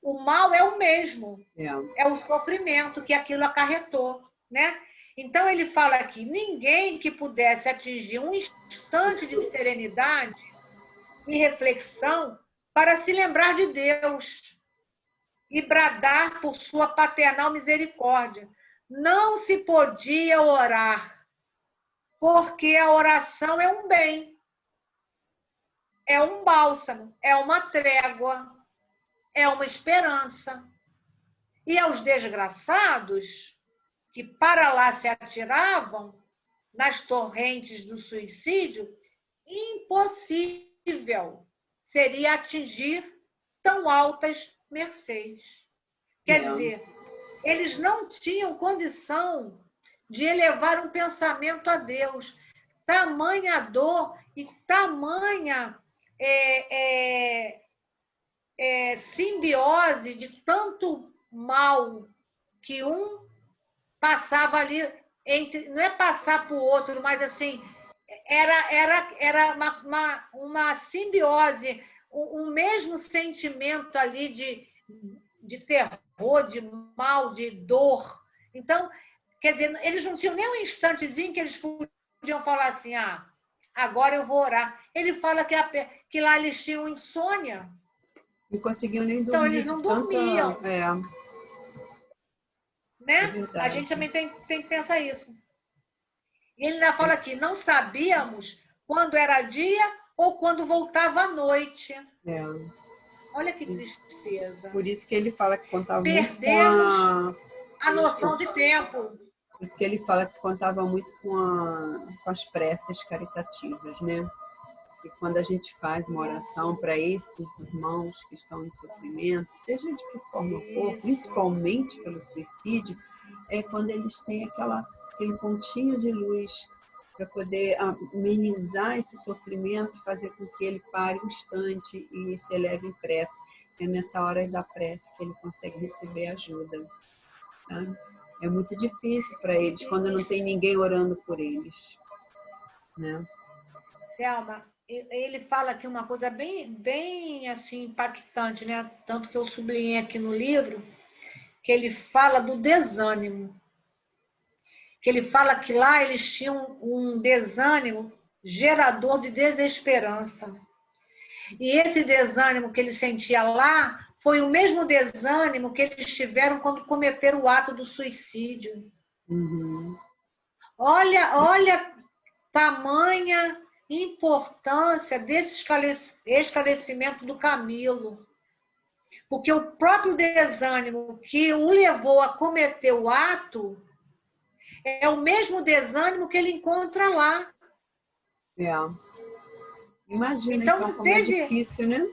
O mal é o mesmo. É o sofrimento que aquilo acarretou, né? Então, ele fala aqui, ninguém que pudesse atingir um instante de serenidade e reflexão para se lembrar de Deus e bradar por sua paternal misericórdia. Não se podia orar, porque a oração é um bem, é um bálsamo, é uma trégua, é uma esperança. E aos desgraçados que para lá se atiravam nas torrentes do suicídio, impossível seria atingir tão altas mercês. Quer dizer, eles não tinham condição de elevar um pensamento a Deus. Tamanha dor e tamanha simbiose de tanto mal que um passava ali, não é passar para o outro, mas assim, era uma simbiose, um mesmo sentimento ali de terror, de mal, de dor. Então, quer dizer, eles não tinham nem um instantezinho que eles podiam falar assim, agora eu vou orar. Ele fala que lá eles tinham insônia. Não conseguiam nem dormir. Então, eles não dormiam. Né? A gente também tem que pensar isso. E ele ainda fala aqui, não sabíamos quando era dia ou quando voltava a noite. Olha que tristeza. Por isso que ele fala que contava Perdemos muito com a noção de tempo. Por isso que ele fala que contava muito com as preces caritativas, né? E quando a gente faz uma oração para esses irmãos que estão em sofrimento, seja de que forma for, principalmente pelo suicídio, é quando eles têm aquele pontinho de luz para poder amenizar esse sofrimento, fazer com que ele pare um instante e se eleve em prece. É nessa hora da prece que ele consegue receber ajuda. Tá? É muito difícil para eles quando não tem ninguém orando por eles. Né? Selma, ele fala aqui uma coisa bem, bem assim, impactante, né? Tanto que eu sublinhei aqui no livro, que ele fala do desânimo. Que ele fala que lá eles tinham um desânimo gerador de desesperança. E esse desânimo que ele sentia lá foi o mesmo desânimo que eles tiveram quando cometeram o ato do suicídio. Olha tamanha importância desse esclarecimento do Camilo. Porque o próprio desânimo que o levou a cometer o ato é o mesmo desânimo que ele encontra lá. Imagina, então como é difícil, né?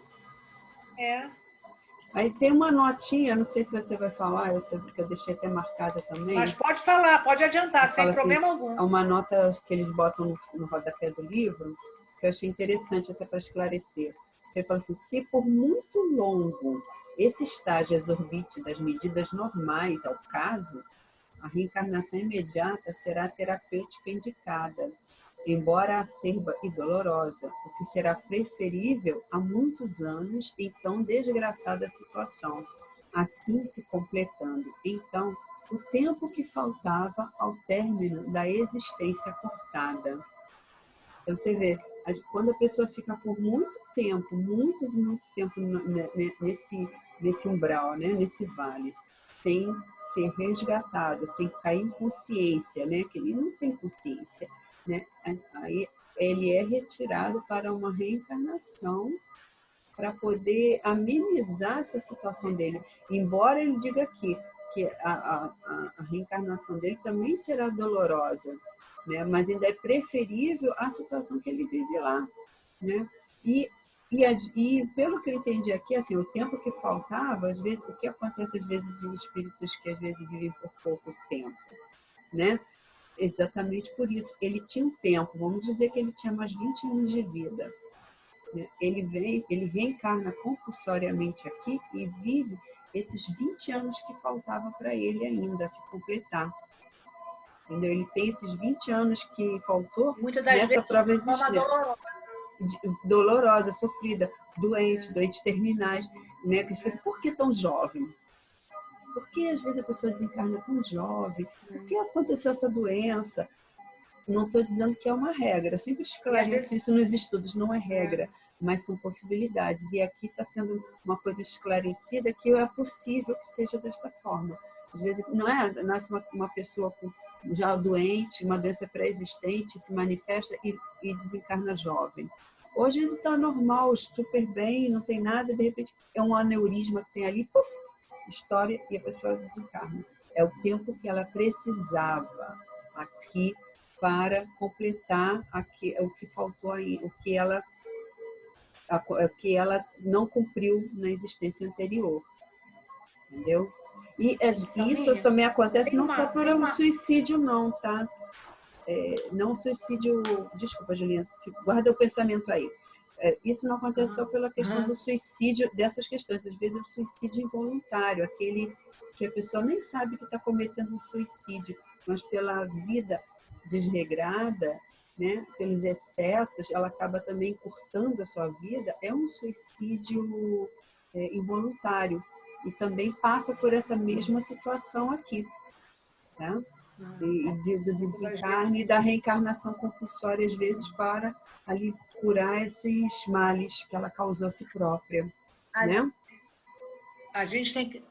Aí tem uma notinha, não sei se você vai falar, que eu deixei até marcada também. Mas pode falar, pode adiantar, sem problema algum. É uma nota que eles botam no rodapé do livro, que eu achei interessante até para esclarecer. Ele fala assim, se por muito longo esse estágio exorbite das medidas normais ao caso, a reencarnação imediata será a terapêutica indicada, embora acerba e dolorosa, o que será preferível a muitos anos em tão desgraçada situação, assim se completando, então, o tempo que faltava ao término da existência cortada. Então, você vê, quando a pessoa fica por muito tempo, muito tempo nesse umbral, né? Nesse vale, sem ser resgatado, sem cair em consciência, né? Que ele não tem consciência, né? Aí ele é retirado para uma reencarnação para poder amenizar essa situação dele. Embora ele diga aqui que a reencarnação dele também será dolorosa, né? Mas ainda é preferível a situação que ele vive lá, né? E pelo que eu entendi aqui, assim, o tempo que faltava, às vezes, o que acontece às vezes de espíritos que às vezes vivem por pouco tempo, né? Exatamente por isso. Ele tinha um tempo, vamos dizer que ele tinha mais 20 anos de vida, né? Ele reencarna compulsoriamente aqui e vive esses 20 anos que faltava para ele ainda se completar. Entendeu? Ele tem esses 20 anos que faltou Muitas das nessa vezes prova de forma existente. Dolorosa, sofrida, doentes terminais, né? Que você por que tão jovem? Por que às vezes a pessoa desencarna tão jovem? Por que aconteceu essa doença? Não estou dizendo que é uma regra, eu sempre esclareço isso nos estudos, não é regra, mas são possibilidades. E aqui está sendo uma coisa esclarecida que é possível que seja desta forma. Às vezes, não é? Nasce uma pessoa já doente, uma doença pré-existente, se manifesta e desencarna jovem. Ou às vezes está normal, super bem, não tem nada, de repente é um aneurisma que tem ali, puff, história, e a pessoa desencarna. É o tempo que ela precisava aqui para completar o que faltou aí, o que ela não cumpriu na existência anterior, entendeu? E isso também acontece não só para o suicídio, não, tá? Não suicídio, desculpa, Juliana, guarda o pensamento aí. Isso não acontece só pela questão do suicídio, dessas questões, às vezes é o suicídio involuntário, aquele que a pessoa nem sabe que está cometendo um suicídio, mas pela vida desregrada, né, pelos excessos, ela acaba também encurtando a sua vida, é um suicídio involuntário e também passa por essa mesma situação aqui, né? Do desencarne e da reencarnação compulsória, às vezes, para ali curar esses males que ela causou a si própria, né? A gente tem que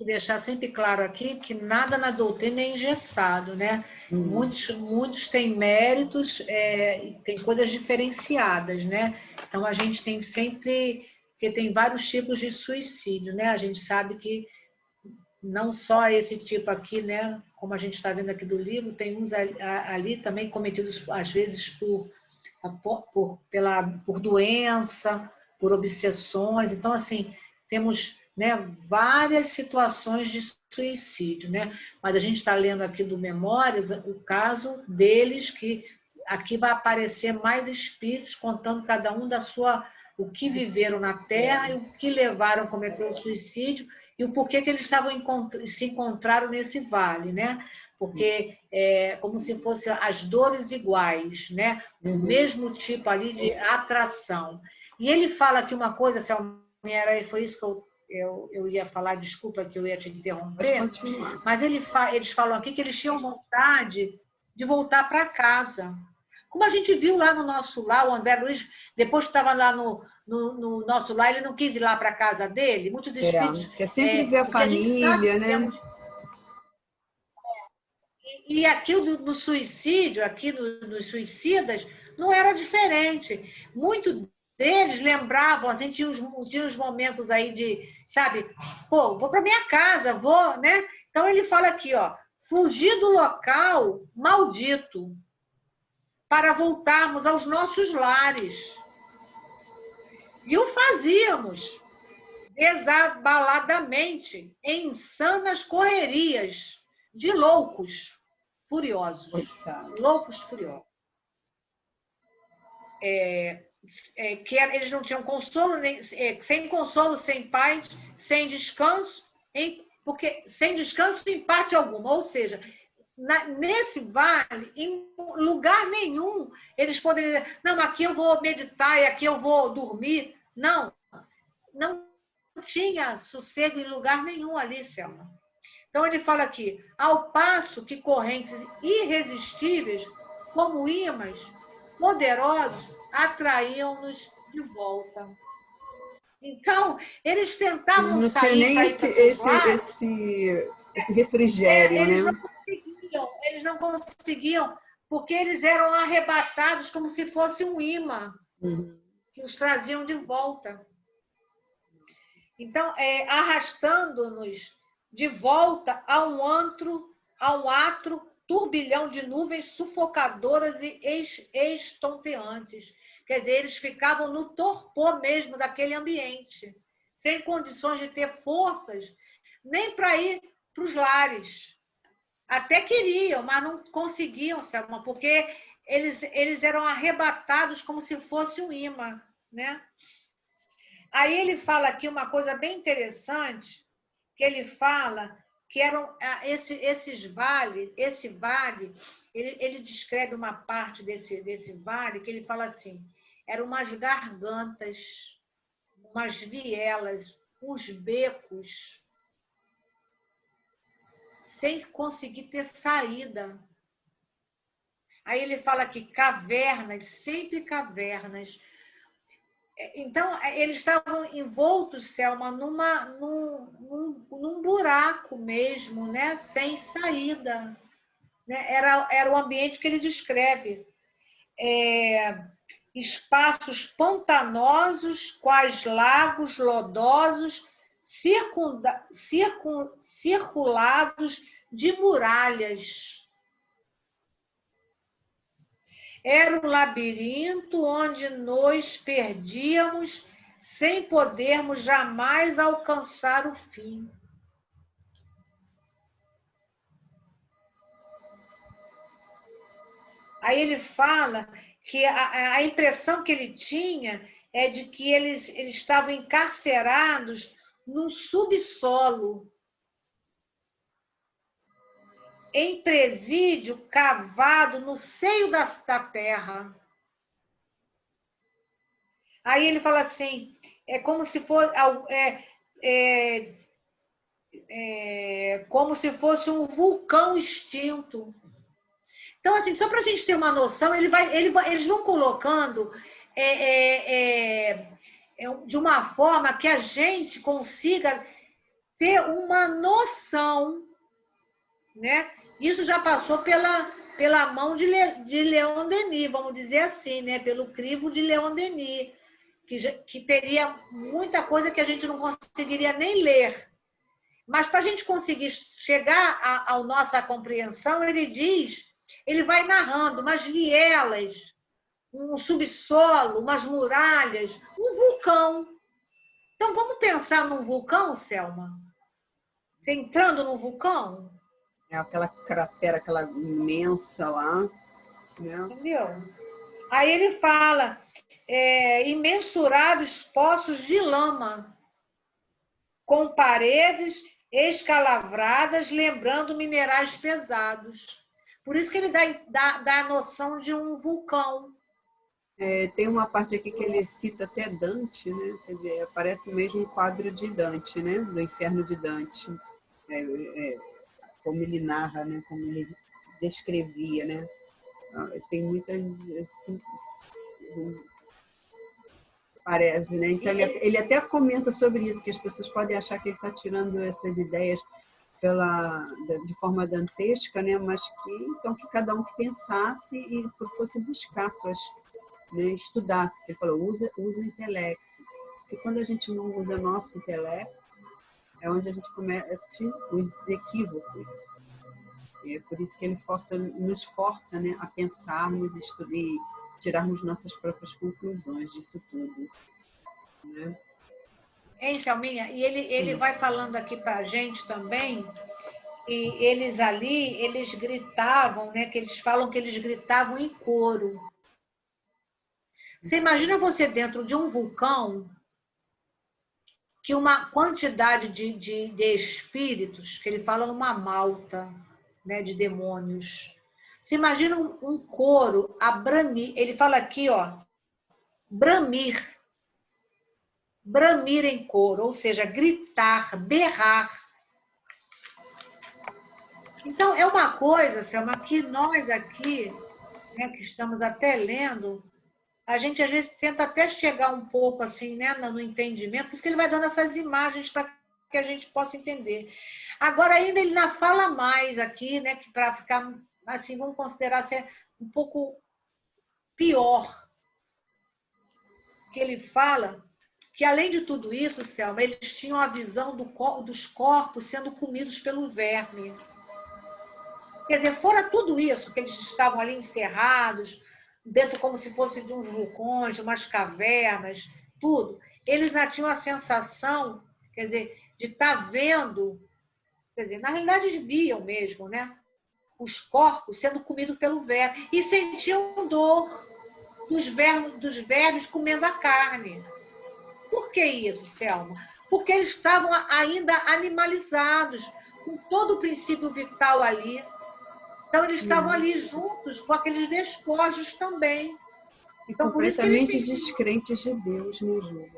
deixar sempre claro aqui que nada na doutrina é engessado, né? Muitos têm méritos, tem coisas diferenciadas, né? Então, a gente tem sempre... Porque tem vários tipos de suicídio, né? A gente sabe que não só esse tipo aqui, né? Como a gente está vendo aqui do livro, tem uns ali também cometidos, às vezes, por doença, por obsessões. Então, assim, temos, né, várias situações de suicídio, né? Mas a gente está lendo aqui do Memórias o caso deles, que aqui vai aparecer mais espíritos contando cada um o que viveram na Terra e o que levaram a cometer o suicídio e o porquê que eles se encontraram nesse vale, né? Porque é como se fossem as dores iguais, né? O mesmo tipo ali de atração. E ele fala aqui uma coisa, Selmira, foi isso que eu ia falar, desculpa que eu ia te interromper, mas eles falam aqui que eles tinham vontade de voltar para casa. Como a gente viu lá no nosso lar, o André Luiz, depois que estava lá no nosso lar, ele não quis ir lá para a casa dele. Muitos espíritos... Quer sempre ver a família, né? E aqui no suicídio, aqui nos suicidas, não era diferente. Muitos deles lembravam, assim, tinha uns momentos aí de, sabe, pô, vou para minha casa, vou, né? Então ele fala aqui, ó, fugir do local maldito para voltarmos aos nossos lares. E o fazíamos desabaladamente, em insanas correrias de loucos furiosos. Loucos furiosos. Que eles não tinham consolo, sem consolo, sem paz, sem descanso, porque sem descanso em parte alguma. Ou seja, nesse vale, em lugar nenhum, eles poderiam dizer, não, aqui eu vou meditar e aqui eu vou dormir. Não tinha sossego em lugar nenhum ali, Selma. Então ele fala aqui, ao passo que correntes irresistíveis, como ímãs, poderosos atraíam-nos de volta. Então, eles tentavam Eles não tinham sair nem para ir para seus lares. esse refrigério, né? Eles não conseguiam, porque eles eram arrebatados como se fosse um imã que os traziam de volta. Então, arrastando-nos de volta a um atro turbilhão de nuvens sufocadoras e estonteantes. Quer dizer, eles ficavam no torpor mesmo daquele ambiente, sem condições de ter forças nem para ir para os lares. Até queriam, mas não conseguiam, Selma, porque eles eram arrebatados como se fosse um imã, né? Aí ele fala aqui uma coisa bem interessante, que ele fala que eram esse vale, ele descreve uma parte desse vale que ele fala assim, eram umas gargantas, umas vielas, uns becos, sem conseguir ter saída. Aí ele fala que cavernas, sempre cavernas. Então, eles estavam envoltos, Selma, num buraco mesmo, né? Sem saída. Né? Era o ambiente que ele descreve. Espaços pantanosos, quais lagos lodosos, circulados de muralhas. Era um labirinto onde nos perdíamos sem podermos jamais alcançar o fim. Aí ele fala que a impressão que ele tinha é de que eles estavam encarcerados num subsolo, em presídio cavado no seio da terra. Aí ele fala assim, é como se fosse como se fosse um vulcão extinto. Então, assim, só para a gente ter uma noção, eles vão colocando de uma forma que a gente consiga ter uma noção, né? Isso já passou pela mão de Leon Denis, vamos dizer assim, né? Pelo crivo de Leon Denis, que teria muita coisa que a gente não conseguiria nem ler. Mas para a gente conseguir chegar à nossa compreensão, ele vai narrando umas vielas, um subsolo, umas muralhas, um vulcão. Então vamos pensar num vulcão, Selma? Você entrando num vulcão? É aquela cratera, aquela imensa lá, né? Entendeu? Aí ele fala imensuráveis poços de lama, com paredes escalavradas, lembrando minerais pesados. Por isso que ele dá a noção de um vulcão. Tem uma parte aqui que ele cita até Dante, né? Quer dizer, parece mesmo um quadro de Dante, né? Do Inferno de Dante. Como ele narra, né? Como ele descrevia, né? Tem muitas... Assim, parece, né? Então, ele até comenta sobre isso, que as pessoas podem achar que ele está tirando essas ideias de forma dantesca, né? Mas que cada um que pensasse e fosse buscar suas, né? Estudasse, que ele falou, usa o intelecto. Porque quando a gente não usa nosso intelecto, é onde a gente comete os equívocos. E é por isso que ele nos força, né, a pensarmos e tirarmos nossas próprias conclusões disso tudo. Né? Hein, Selminha? E ele vai falando aqui para a gente também, e eles gritavam, né? Que eles falam que eles gritavam em coro. Você imagina você dentro de um vulcão que uma quantidade de espíritos, que ele fala numa malta, né, de demônios. Você imagina um coro a bramir. Ele fala aqui, ó, bramir. Bramir em coro, ou seja, gritar, berrar. Então, é uma coisa, Selma, que nós aqui né, que estamos até lendo, a gente às vezes tenta até chegar um pouco assim, né, no entendimento, por isso que ele vai dando essas imagens para que a gente possa entender. Agora ainda ele ainda fala mais aqui, né, que para ficar assim, vamos considerar ser um pouco pior, que ele fala que além de tudo isso, Selma, eles tinham a visão dos corpos sendo comidos pelo verme. Quer dizer, fora tudo isso, que eles estavam ali encerrados, dentro como se fosse de uns vulcões, de umas cavernas, tudo, eles ainda tinham a sensação, quer dizer, de estar vendo, quer dizer, na realidade eles viam mesmo, né? Os corpos sendo comidos pelo verme e sentiam dor dos vermes comendo a carne. Por que isso, Selma? Porque eles estavam ainda animalizados, com todo o princípio vital ali. Então, eles estavam ali juntos com aqueles despojos também. E então, por isso que eles completamente descrentes de Deus, né, Júlia?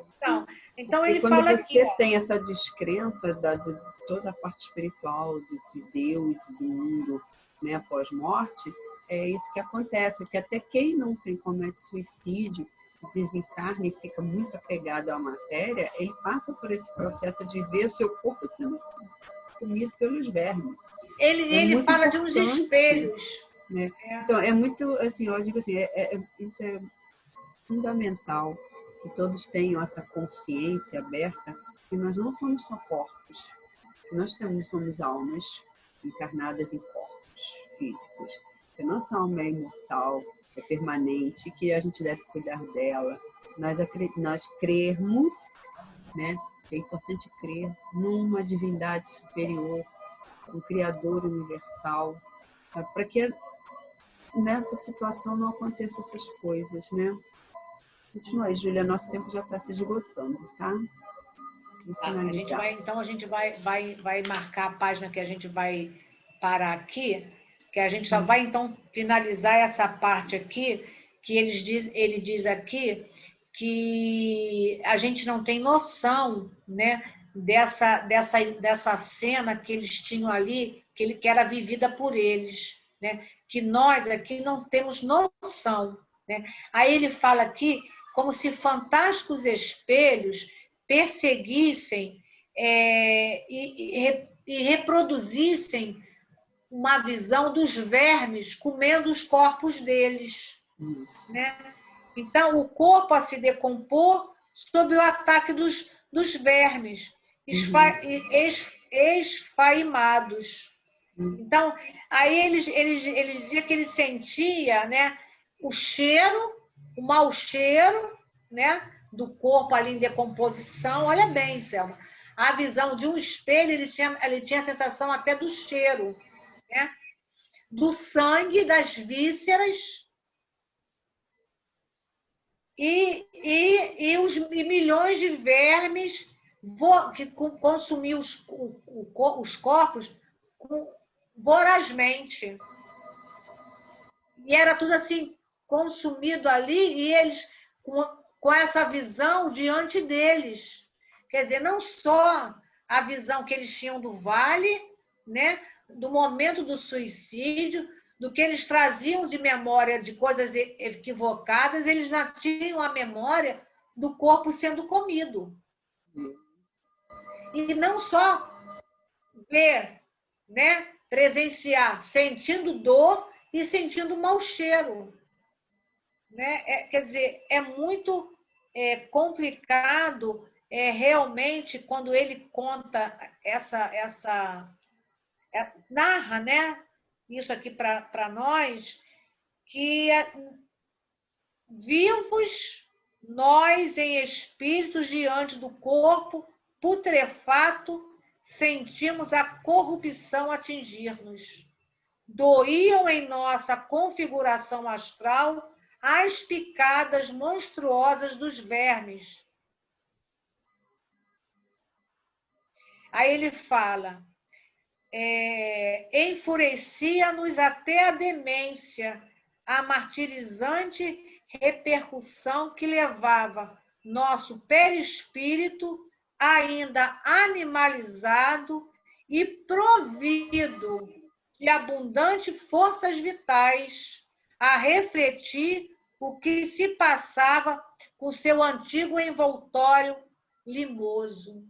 Então Porque ele quando fala você aqui, tem essa descrença de toda a parte espiritual de Deus, do mundo, né, pós-morte, é isso que acontece, que até quem não comete suicídio, desencarna e fica muito apegado à matéria, ele passa por esse processo de ver o seu corpo sendo comido pelos vermes. ele fala de uns espelhos. Né? Então, é muito, assim, eu digo assim, isso é fundamental, que todos tenham essa consciência aberta, que nós não somos só corpos, nós somos almas encarnadas em corpos físicos, que a nossa alma é imortal, é permanente, que a gente deve cuidar dela, nós crermos, né? É importante crer numa divindade superior, um Criador universal, para que nessa situação não aconteçam essas coisas, né? Continua aí, Júlia, nosso tempo já está se esgotando, tá? A gente vai marcar a página que a gente vai parar aqui, que a gente só vai então finalizar essa parte aqui, que ele diz aqui que a gente não tem noção, né, dessa cena que eles tinham ali, que era vivida por eles, né? Que nós aqui não temos noção, né? Aí ele fala aqui como se fantásticos espelhos perseguissem e reproduzissem uma visão dos vermes comendo os corpos deles. Né? Então, o corpo a se decompor sob o ataque dos vermes, esfaimados. Então, aí ele dizia que ele sentia, né, o cheiro, o mau cheiro, né, do corpo ali em decomposição. Olha bem, Selma, a visão de um espelho, ele tinha a sensação até do cheiro, né, do sangue, das vísceras, e milhões de vermes que consumiam os corpos vorazmente. E era tudo assim, consumido ali, e eles com essa visão diante deles. Quer dizer, não só a visão que eles tinham do vale, né, do momento do suicídio, do que eles traziam de memória de coisas equivocadas, eles não tinham a memória do corpo sendo comido. E não só ver, né, presenciar, sentindo dor e sentindo mau cheiro. Né? Quer dizer, é muito complicado realmente quando ele conta narra, né, isso aqui para nós, que vivos nós em espíritos diante do corpo putrefato sentimos a corrupção atingir-nos. Doíam em nossa configuração astral as picadas monstruosas dos vermes. Aí ele fala, enfurecia-nos até a demência, a martirizante repercussão que levava nosso perispírito, ainda animalizado e provido de abundantes forças vitais, a refletir o que se passava com seu antigo envoltório limoso.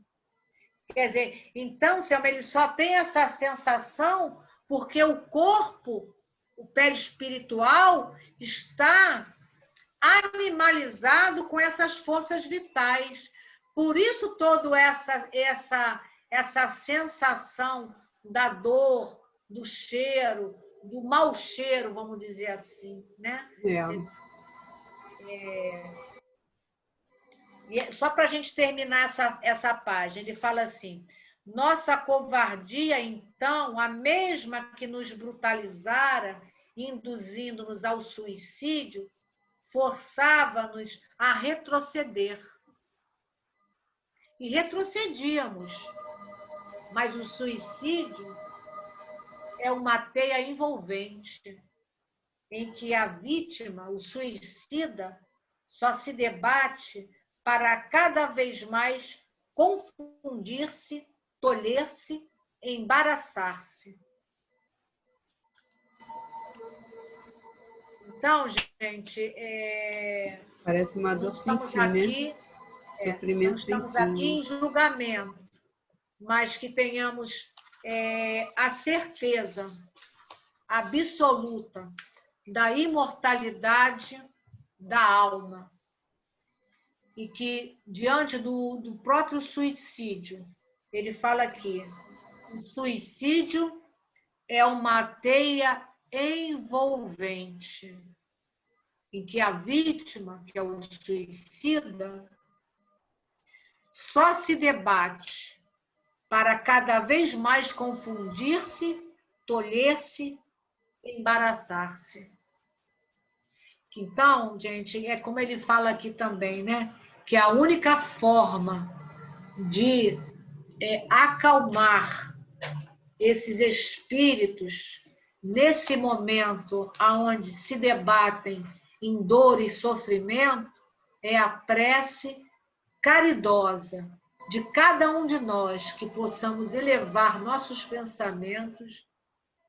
Quer dizer, então, Selma, ele só tem essa sensação porque o corpo, o perispiritual, está animalizado com essas forças vitais. Por isso, toda essa sensação da dor, do cheiro, do mau cheiro, vamos dizer assim, né? E só para a gente terminar essa página, ele fala assim: nossa covardia, então, a mesma que nos brutalizara, induzindo-nos ao suicídio, forçava-nos a retroceder. E retrocedíamos. Mas o suicídio é uma teia envolvente, em que a vítima, o suicida, só se debate para cada vez mais confundir-se, tolher-se, embaraçar-se. Então, gente, parece uma dor sem fim, né? Sofrimento sem fim. Estamos aqui em julgamento, mas que tenhamos a certeza absoluta da imortalidade da alma. E que, diante do próprio suicídio, ele fala aqui, o suicídio é uma teia envolvente, em que a vítima, que é o suicida, só se debate para cada vez mais confundir-se, tolher-se, embaraçar-se. Então, gente, é como ele fala aqui também, né? Que a única forma de acalmar esses espíritos nesse momento onde se debatem em dor e sofrimento é a prece caridosa de cada um de nós, que possamos elevar nossos pensamentos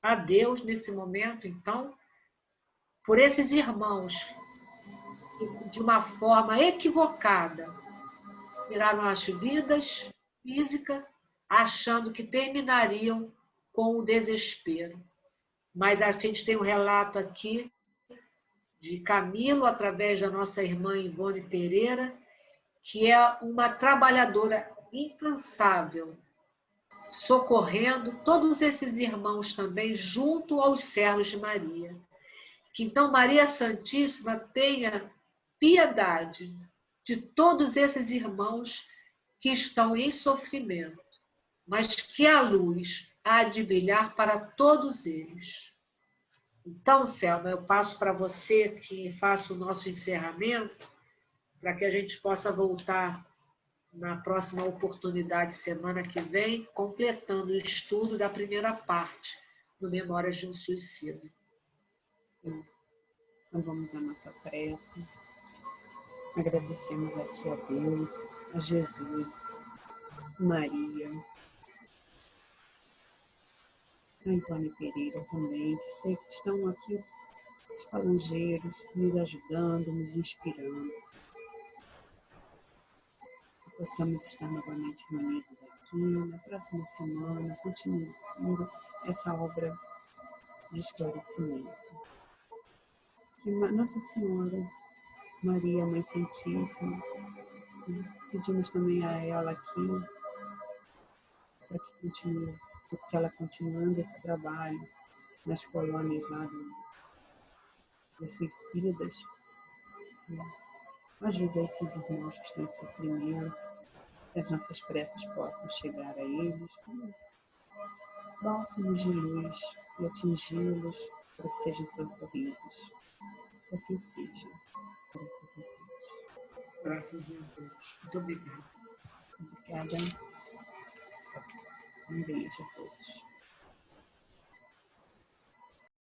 a Deus nesse momento, então, por esses irmãos que, de uma forma equivocada, tiraram as vidas físicas, achando que terminariam com o desespero. Mas a gente tem um relato aqui de Camilo, através da nossa irmã Ivone Pereira, que é uma trabalhadora incansável, socorrendo todos esses irmãos também, junto aos servos de Maria. Que então Maria Santíssima tenha piedade de todos esses irmãos que estão em sofrimento, mas que a luz há de brilhar para todos eles. Então, Selma, eu passo para você que faça o nosso encerramento, para que a gente possa voltar na próxima oportunidade, semana que vem, completando o estudo da primeira parte do Memórias de um Suicida. Sim. Então vamos à nossa prece. Agradecemos aqui a Deus, a Jesus, Maria, a Ivone Pereira também, que sei que estão aqui os falangeiros, nos ajudando, nos inspirando. Que possamos estar novamente reunidos aqui na próxima semana, continuando essa obra de esclarecimento. Que Nossa Senhora, Maria, Mãe Santíssima, pedimos também a ela aqui, para que ela continuando esse trabalho nas colônias lá dos suicidas, né? Ajuda esses irmãos que estão em sofrimento, que as nossas preces possam chegar a eles como bálsamos de luz e atingi-los para que sejam socorridos. Que assim seja. Graças a Deus. Muito obrigada. Obrigada. Um beijo a todos.